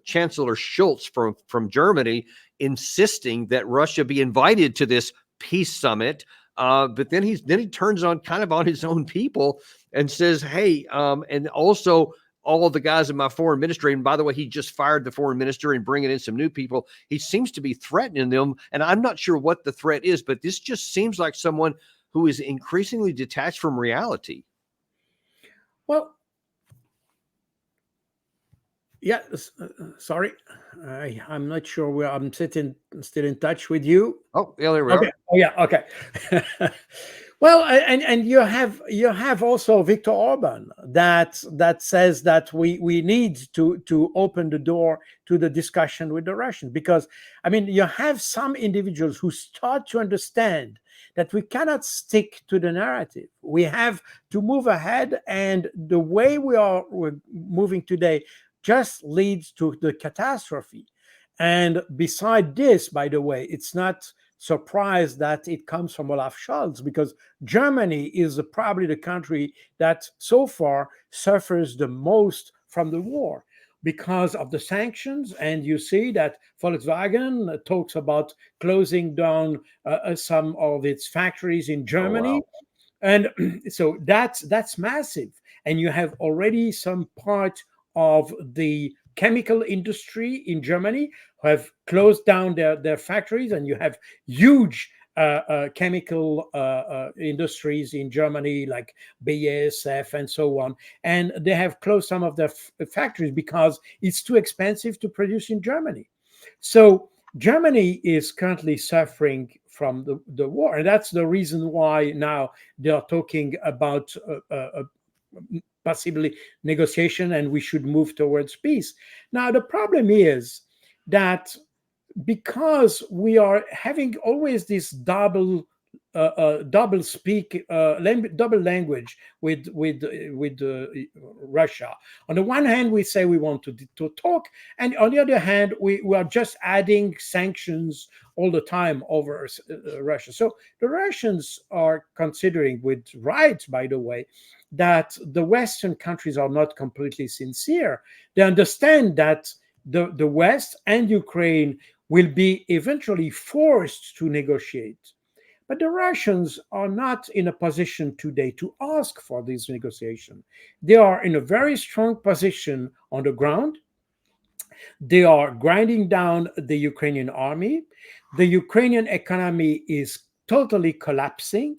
Chancellor Schultz from Germany insisting that Russia be invited to this peace summit. But then he turns on kind of on his own people and says, "Hey, and also all of the guys in my foreign ministry." And by the way, he just fired the foreign minister and bringing in some new people. He seems to be threatening them, and I'm not sure what the threat is, but this just seems like someone who is increasingly detached from reality. Well, yeah, sorry, I'm not sure where I'm sitting. Still in touch with you. Oh, yeah, there we Okay. are. Oh, yeah. Okay. Well, and you have also Viktor Orban that says that we need to open the door to the discussion with the Russians, because I mean you have some individuals who start to understand that we cannot stick to the narrative. We have to move ahead, and the way we're moving today just leads to the catastrophe. And beside this, by the way, it's not surprised that it comes from Olaf Scholz, because Germany is probably the country that so far suffers the most from the war because of the sanctions. And you see that Volkswagen talks about closing down some of its factories in Germany. wow. And so that's massive. And you have already some part of the chemical industry in Germany who have closed down their factories, and you have huge chemical industries in Germany like BASF and so on, and they have closed some of their factories because it's too expensive to produce in Germany. So Germany is currently suffering from the war, and that's the reason why now they are talking about possibly negotiation, and we should move towards peace. Now, the problem is that because we are having always this double language with Russia. On the one hand, we say we want to talk, and on the other hand, we are just adding sanctions all the time over Russia. So the Russians are considering, with right, by the way, that the Western countries are not completely sincere. They understand that the West and Ukraine will be eventually forced to negotiate. But the Russians are not in a position today to ask for this negotiation. They are in a very strong position on the ground. They are grinding down the Ukrainian army. The Ukrainian economy is totally collapsing.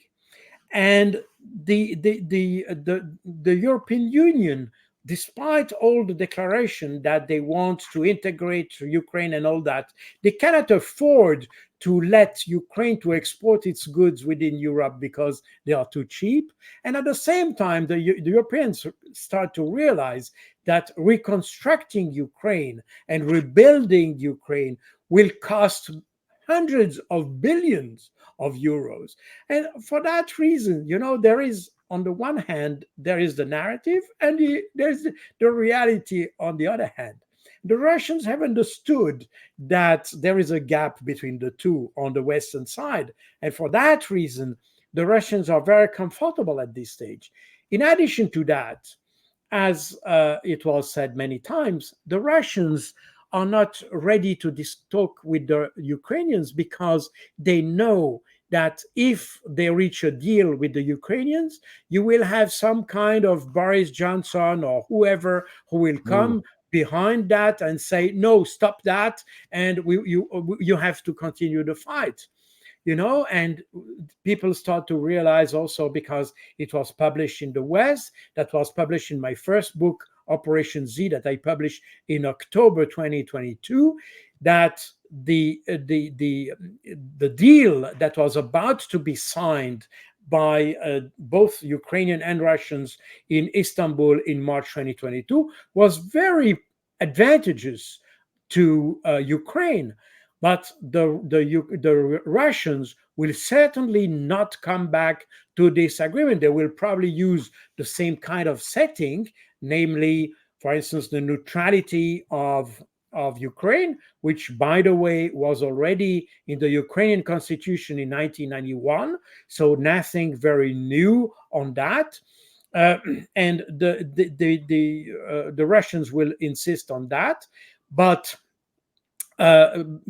And the European Union, despite all the declaration that they want to integrate Ukraine and all that, they cannot afford to let Ukraine to export its goods within Europe because they are too cheap. And at the same time, the Europeans start to realize that reconstructing Ukraine and rebuilding Ukraine will cost hundreds of billions of euros. And for that reason, there is, on the one hand, there is the narrative, and there's the reality on the other hand. The Russians have understood that there is a gap between the two on the Western side. And for that reason, the Russians are very comfortable at this stage. In addition to that, as it was said many times, the Russians are not ready to talk with the Ukrainians because they know that if they reach a deal with the Ukrainians, you will have some kind of Boris Johnson or whoever who will come behind that and say, no, stop that, and you have to continue the fight. And people start to realize also, because it was published in the West, that was published in my first book, Operation Z, that I published in October 2022, that the deal that was about to be signed by both Ukrainian and Russians in Istanbul in March 2022 was very advantageous to Ukraine. But the Russians will certainly not come back to this agreement. They will probably use the same kind of setting, namely, for instance, the neutrality of Ukraine, which, by the way, was already in the Ukrainian constitution in 1991. So nothing very new on that. And the Russians will insist on that. But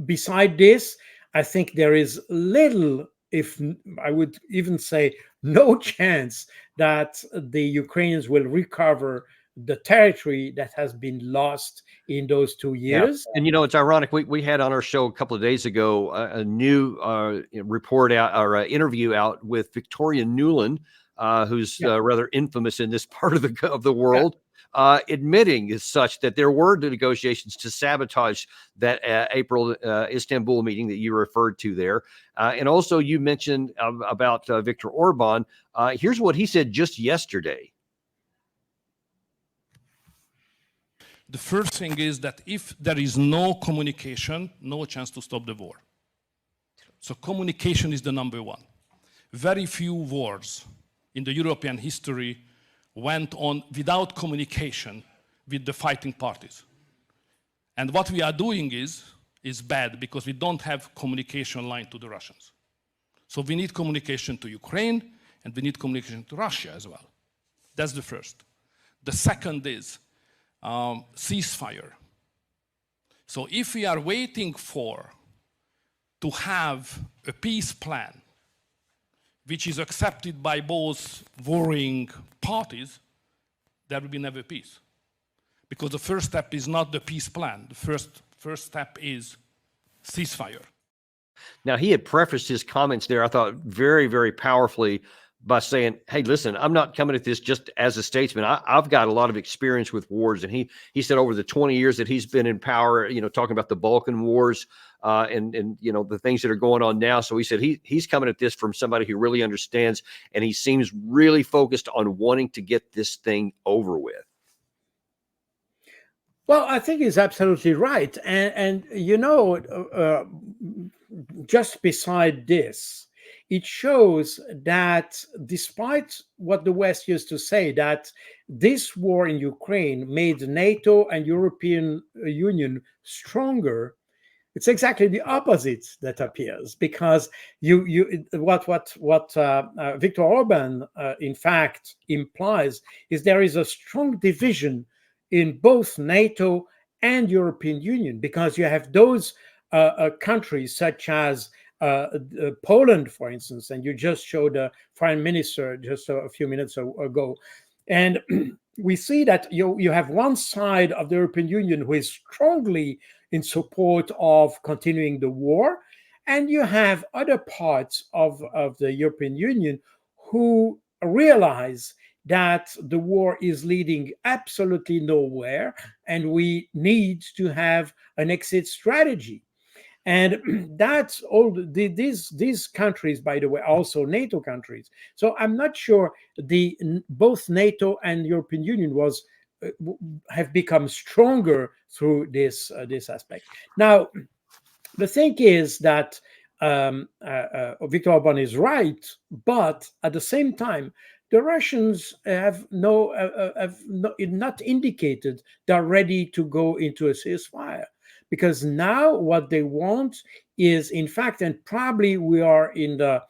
beside this, I think there is little, if I would even say no chance, that the Ukrainians will recover the territory that has been lost in those 2 years. Yeah. And it's ironic. We had on our show a couple of days ago a new report out, or interview out with Victoria Nuland, who's rather infamous in this part of the world. Admitting as such that there were negotiations to sabotage that April Istanbul meeting that you referred to there. And also you mentioned about Viktor Orban. Here's what he said just yesterday. The first thing is that if there is no communication, no chance to stop the war. So communication is the number one. Very few wars in the European history went on without communication with the fighting parties. And what we are doing is bad, because we don't have communication line to the Russians. So we need communication to Ukraine, and we need communication to Russia as well. That's the first. The second is ceasefire. So if we are waiting to have a peace plan which is accepted by both warring parties, there will be never peace. Because the first step is not the peace plan. The first step is ceasefire. Now, he had prefaced his comments there, I thought, very, very powerfully by saying, hey, listen, I'm not coming at this just as a statesman. I've got a lot of experience with wars. And he said over the 20 years that he's been in power, talking about the Balkan Wars and the things that are going on now. So he said he's coming at this from somebody who really understands, and he seems really focused on wanting to get this thing over with. Well, I think he's absolutely right. And just beside this, it shows that despite what the West used to say, that this war in Ukraine made NATO and European Union stronger, it's exactly the opposite that appears, because what Viktor Orban in fact implies is there is a strong division in both NATO and European Union, because you have those countries such as Poland, for instance, and you just showed the foreign minister just a few minutes ago. And we see that you have one side of the European Union who is strongly in support of continuing the war, and you have other parts of the European Union who realize that the war is leading absolutely nowhere, and we need to have an exit strategy. And that's all. These countries, by the way, also NATO countries. So I'm not sure both NATO and European Union have become stronger through this aspect. Now, the thing is that Viktor Orban is right, but at the same time, the Russians have not indicated they're ready to go into a ceasefire, because now what they want is, in fact, and probably we are in a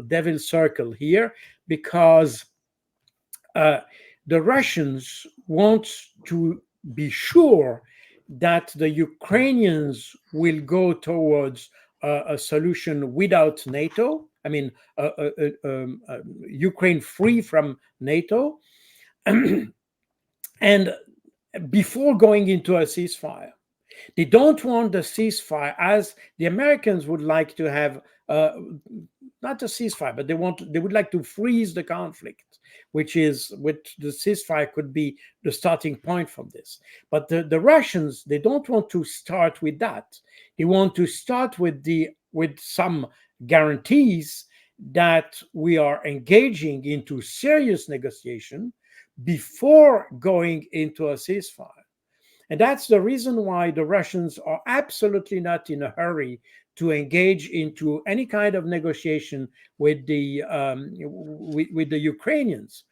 devil's circle here, because the Russians want to be sure that the Ukrainians will go towards a solution without NATO. I mean, Ukraine free from NATO, and before going into a ceasefire. They don't want the ceasefire, as the Americans would like to have, not a ceasefire, but they would like to freeze the conflict, which the ceasefire could be the starting point from this. But the Russians, they don't want to start with that. They want to start with some guarantees that we are engaging into serious negotiation before going into a ceasefire. And that's the reason why the Russians are absolutely not in a hurry to engage into any kind of negotiation with the Ukrainians.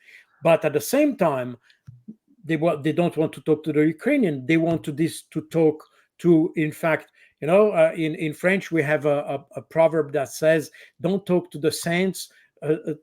But at the same time, they don't want to talk to the Ukrainian. They want to talk to, in fact, in French, we have a proverb that says, don't talk to the saints,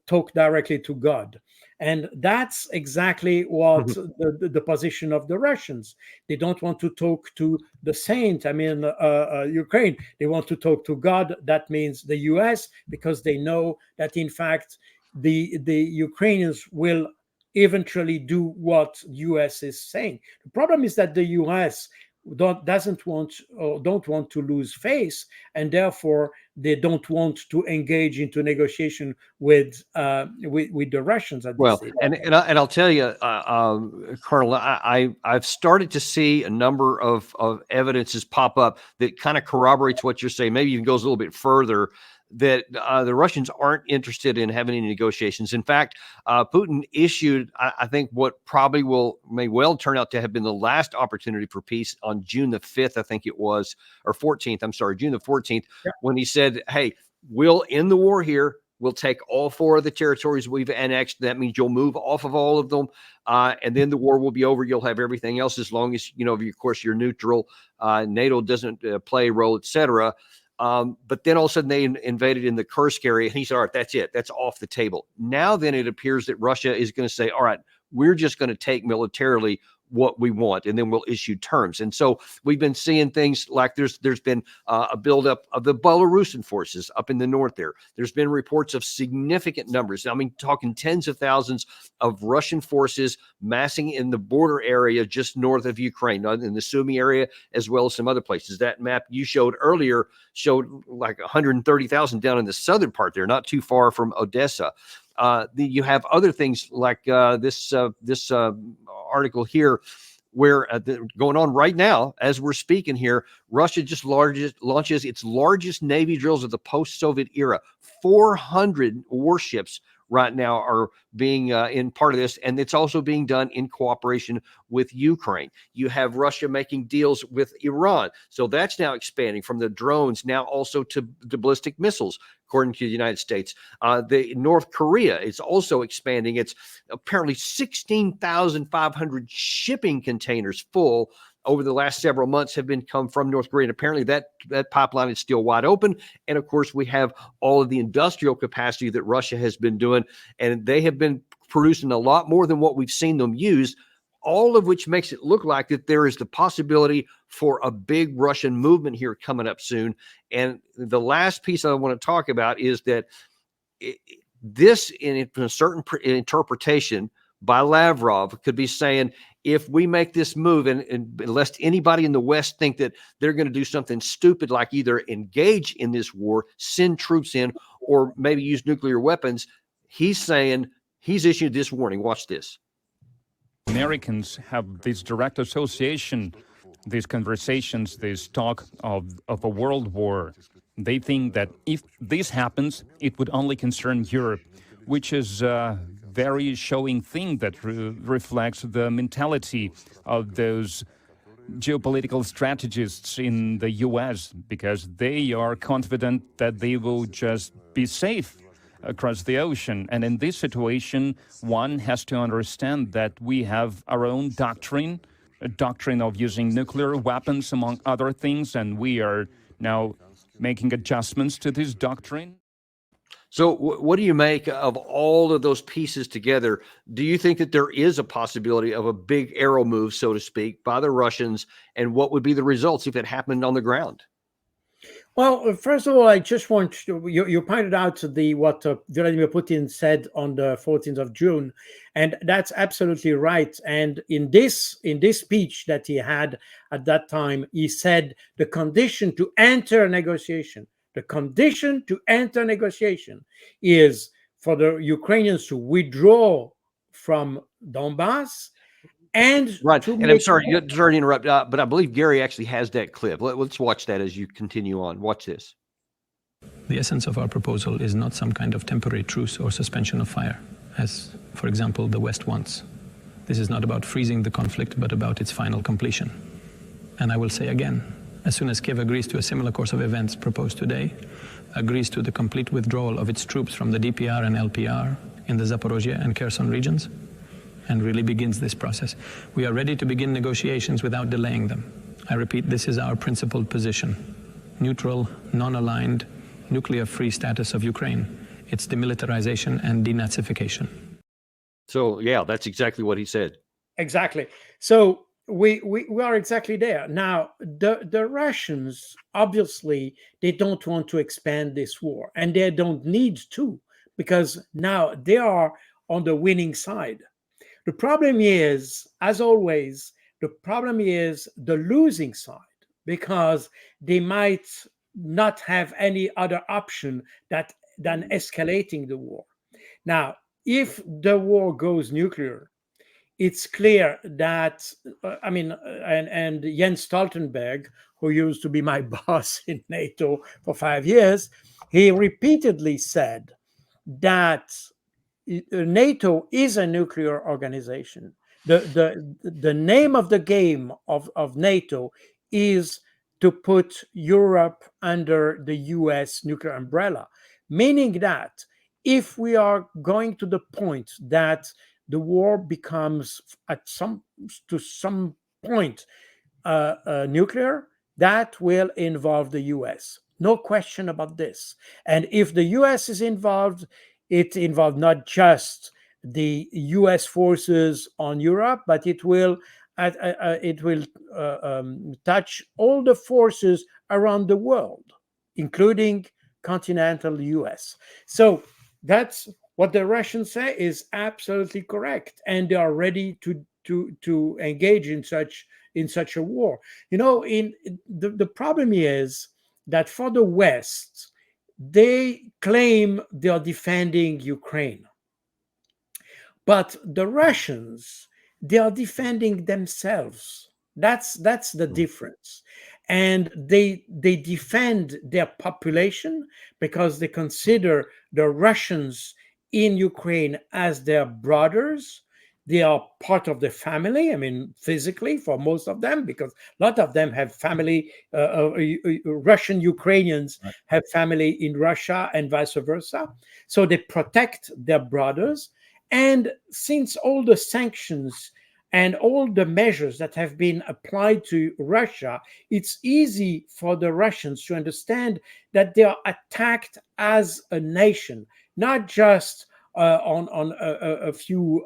talk directly to God. And that's exactly what the position of the Russians. They don't want to talk to the saint, Ukraine. They want to talk to God. That means the US, because they know that, in fact, the Ukrainians will eventually do what US is saying. The problem is that the US don't want to lose face, and therefore they don't want to engage into negotiation with the Russians at this stage. And I'll tell you, Colonel, I've started to see a number of evidences pop up that kind of corroborates what you're saying. Maybe even goes a little bit further, that the Russians aren't interested in having any negotiations. In fact, Putin issued, I think, what probably may well turn out to have been the last opportunity for peace on June the 5th, I think it was, or 14th, I'm sorry, June the 14th, when he said, hey, we'll end the war here. We'll take all 4 of the territories we've annexed. That means you'll move off of all of them. And then the war will be over. You'll have everything else, as long as, of course, you're neutral. NATO doesn't play a role, etc. But then all of a sudden they invaded in the Kursk area, and he said, all right, that's it. That's off the table. Now then it appears that Russia is going to say, all right, we're just going to take militarily what we want, and then we'll issue terms. And so we've been seeing things like there's been a buildup of the Belarusian forces up in the north there. There's been reports of significant numbers. I mean, talking tens of thousands of Russian forces massing in the border area just north of Ukraine, in the Sumy area, as well as some other places. That map you showed earlier showed like 130,000 down in the southern part there, not too far from Odessa. You have other things like this article here, where going on right now as we're speaking here, Russia just launches its largest Navy drills of the post-Soviet era. 400 warships right now are being in part of this, and it's also being done in cooperation with Ukraine. You have Russia making deals with Iran, so that's now expanding from the drones now also to the ballistic missiles, according to the United States. The North Korea is also expanding. It's apparently 16,500 shipping containers full over the last several months have been come from North Korea. And apparently that pipeline is still wide open. And of course, we have all of the industrial capacity that Russia has been doing, and they have been producing a lot more than what we've seen them use, all of which makes it look like that there is the possibility for a big Russian movement here coming up soon. And the last piece I want to talk about is that this, in a certain interpretation by Lavrov, could be saying, if we make this move, and lest anybody in the West think that they're going to do something stupid like either engage in this war, send troops in, or maybe use nuclear weapons, he's saying he's issued this warning. Watch this. Americans have this direct association, these conversations, this talk of a world war. They think that if this happens, it would only concern Europe, which is a very showing thing that reflects the mentality of those geopolitical strategists in the US, because they are confident that they will just be safe across the ocean. And in this situation, one has to understand that we have our own doctrine, a doctrine of using nuclear weapons, among other things, and we are now making adjustments to this doctrine. So what do you make of all of those pieces together? Do you think that there is a possibility of a big arrow move, so to speak, by the Russians? And what would be the results if it happened on the ground? Well, first of all, I just want to, you pointed out what Vladimir Putin said on the 14th of June, and that's absolutely right. And in this speech that he had at that time, he said the condition to enter negotiation, is for the Ukrainians to withdraw from Donbass. And right. And I'm sorry to interrupt, but I believe Gary actually has that clip. Let's watch that as you continue on. Watch this. The essence of our proposal is not some kind of temporary truce or suspension of fire, as, for example, the West wants. This is not about freezing the conflict, but about its final completion. And I will say again, as soon as Kiev agrees to a similar course of events proposed today, agrees to the complete withdrawal of its troops from the DPR and LPR in the Zaporozhye and Kherson regions, and really begins this process, we are ready to begin negotiations without delaying them. I repeat, this is our principled position. Neutral, non-aligned, nuclear-free status of Ukraine, its demilitarization and denazification. So, yeah, that's exactly what he said. Exactly. So we are exactly there. Now, the Russians, obviously, they don't want to expand this war, and they don't need to, because now they are on the winning side. The problem is, as always, the losing side, because they might not have any other option than escalating the war. Now, if the war goes nuclear, it's clear that, and Jens Stoltenberg, who used to be my boss in NATO for 5 years, he repeatedly said that NATO is a nuclear organization. The name of the game of NATO is to put Europe under the US nuclear umbrella, meaning that if we are going to the point that the war becomes to some point nuclear, that will involve the US. No question about this. And if the US is involved, it involved not just the U.S. forces on Europe, but it will touch all the forces around the world, including continental U.S. So that's what the Russians say is absolutely correct, and they are ready to engage in such a war. You know, the problem is that for the West, they claim they are defending Ukraine. But the Russians, they are defending themselves. That's the difference. And they defend their population because they consider the Russians in Ukraine as their brothers. They are part of the family, physically for most of them, because a lot of them have family, Russian Ukrainians have family in Russia and vice versa. So they protect their brothers. And since all the sanctions and all the measures that have been applied to Russia, it's easy for the Russians to understand that they are attacked as a nation, not just on a few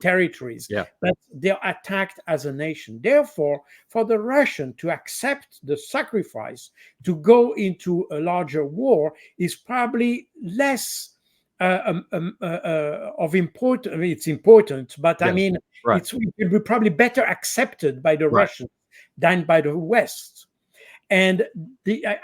territories, but they're attacked as a nation. Therefore, for the Russian to accept the sacrifice to go into a larger war is probably less of important. It's important, but it will be probably better accepted by the Russians than by the West. And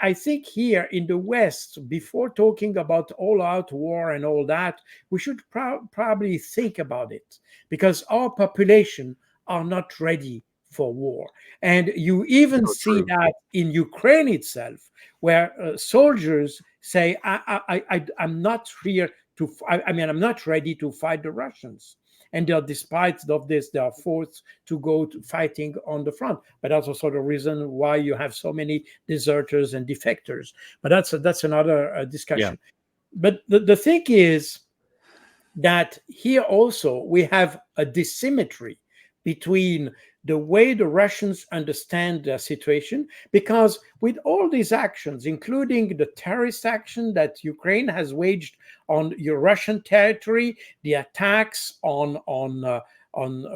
I think here in the West, before talking about all-out war and all that, we should probably think about it, because our population are not ready for war. And you even see that in Ukraine itself, where soldiers say, I'm not here to, I'm not ready to fight the Russians. And despite of this, they are forced to go to fighting on the front. But that's also the reason why you have so many deserters and defectors. But that's another discussion. Yeah. But the thing is that here also we have a dissymmetry between the way the Russians understand their situation, because with all these actions, including the terrorist action that Ukraine has waged on your Russian territory, the attacks on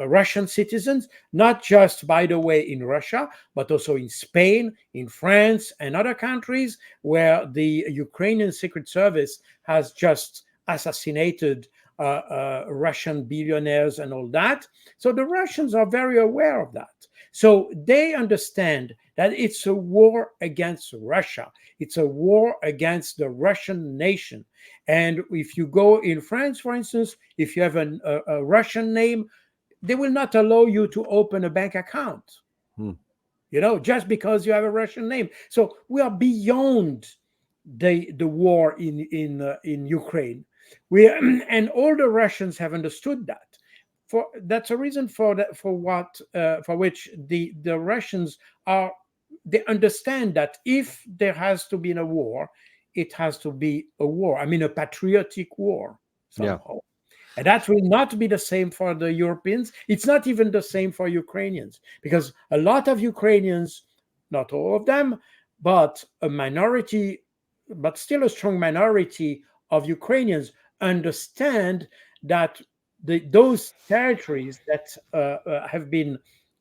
Russian citizens, not just, by the way, in Russia, but also in Spain, in France, and other countries where the Ukrainian Secret Service has just assassinated Russian billionaires and all that. So the Russians are very aware of that. So they understand that it's a war against Russia. It's a war against the Russian nation. And if you go in France, for instance, if you have a Russian name, they will not allow you to open a bank account, just because you have a Russian name. So we are beyond the war in Ukraine. And all the Russians have understood that. That's a reason for which the Russians they understand that if there has to be a war, it has to be a war. I mean, a patriotic war somehow. Yeah. And that will not be the same for the Europeans. It's not even the same for Ukrainians, because a lot of Ukrainians, not all of them, but a minority, but still a strong minority of Ukrainians understand that those territories that have been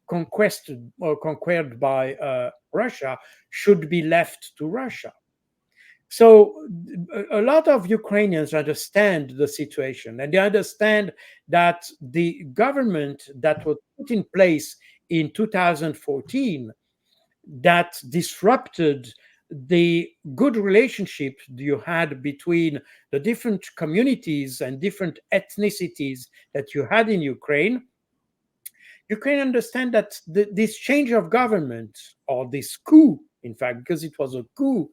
conquered by Russia should be left to Russia. So a lot of Ukrainians understand the situation, and they understand that the government that was put in place in 2014 that disrupted the good relationship you had between the different communities and different ethnicities that you had in Ukraine, you can understand that this change of government, or this coup, in fact, because it was a coup,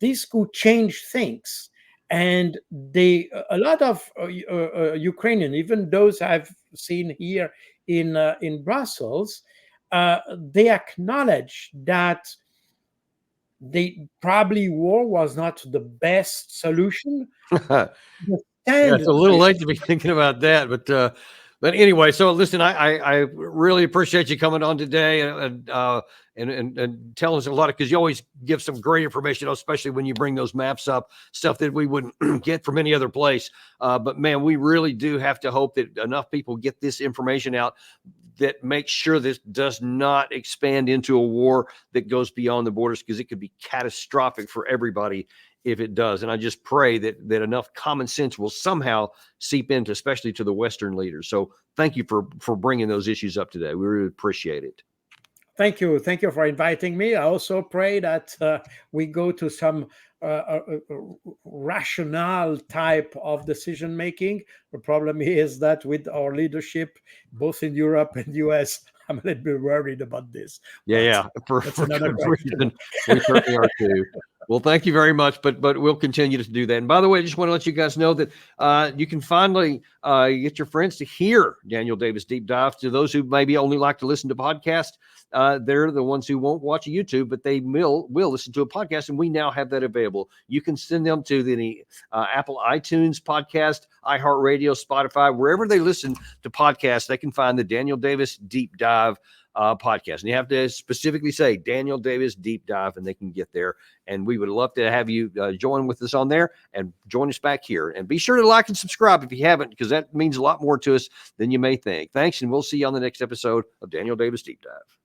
this coup changed things. And a lot of Ukrainian, even those I've seen here in Brussels, they acknowledge that probably war was not the best solution. Yeah, it's a little late to be thinking about that, but anyway. So listen, I really appreciate you coming on today and telling us a lot, because you always give some great information, especially when you bring those maps up, stuff that we wouldn't get from any other place. But man, we really do have to hope that enough people get this information out that makes sure this does not expand into a war that goes beyond the borders, because it could be catastrophic for everybody if it does. And I just pray that enough common sense will somehow seep into, especially to the Western leaders. So thank you for bringing those issues up today. We really appreciate it. Thank you. Thank you for inviting me. I also pray that we go to some rational type of decision making. The problem is that with our leadership, both in Europe and US, I'm a little bit worried about this. Yeah. For good reason. We certainly are too. Well, thank you very much, but we'll continue to do that. And by the way, I just want to let you guys know that you can finally get your friends to hear Daniel Davis Deep Dive. To those who maybe only like to listen to podcasts, they're the ones who won't watch YouTube, but they will listen to a podcast, and we now have that available. You can send them to the Apple iTunes podcast, iHeartRadio, Spotify, wherever they listen to podcasts, they can find the Daniel Davis Deep Dive podcast. And you have to specifically say Daniel Davis Deep Dive, and they can get there. And we would love to have you join with us on there and join us back here. And be sure to like and subscribe if you haven't, because that means a lot more to us than you may think. Thanks, and we'll see you on the next episode of Daniel Davis Deep Dive.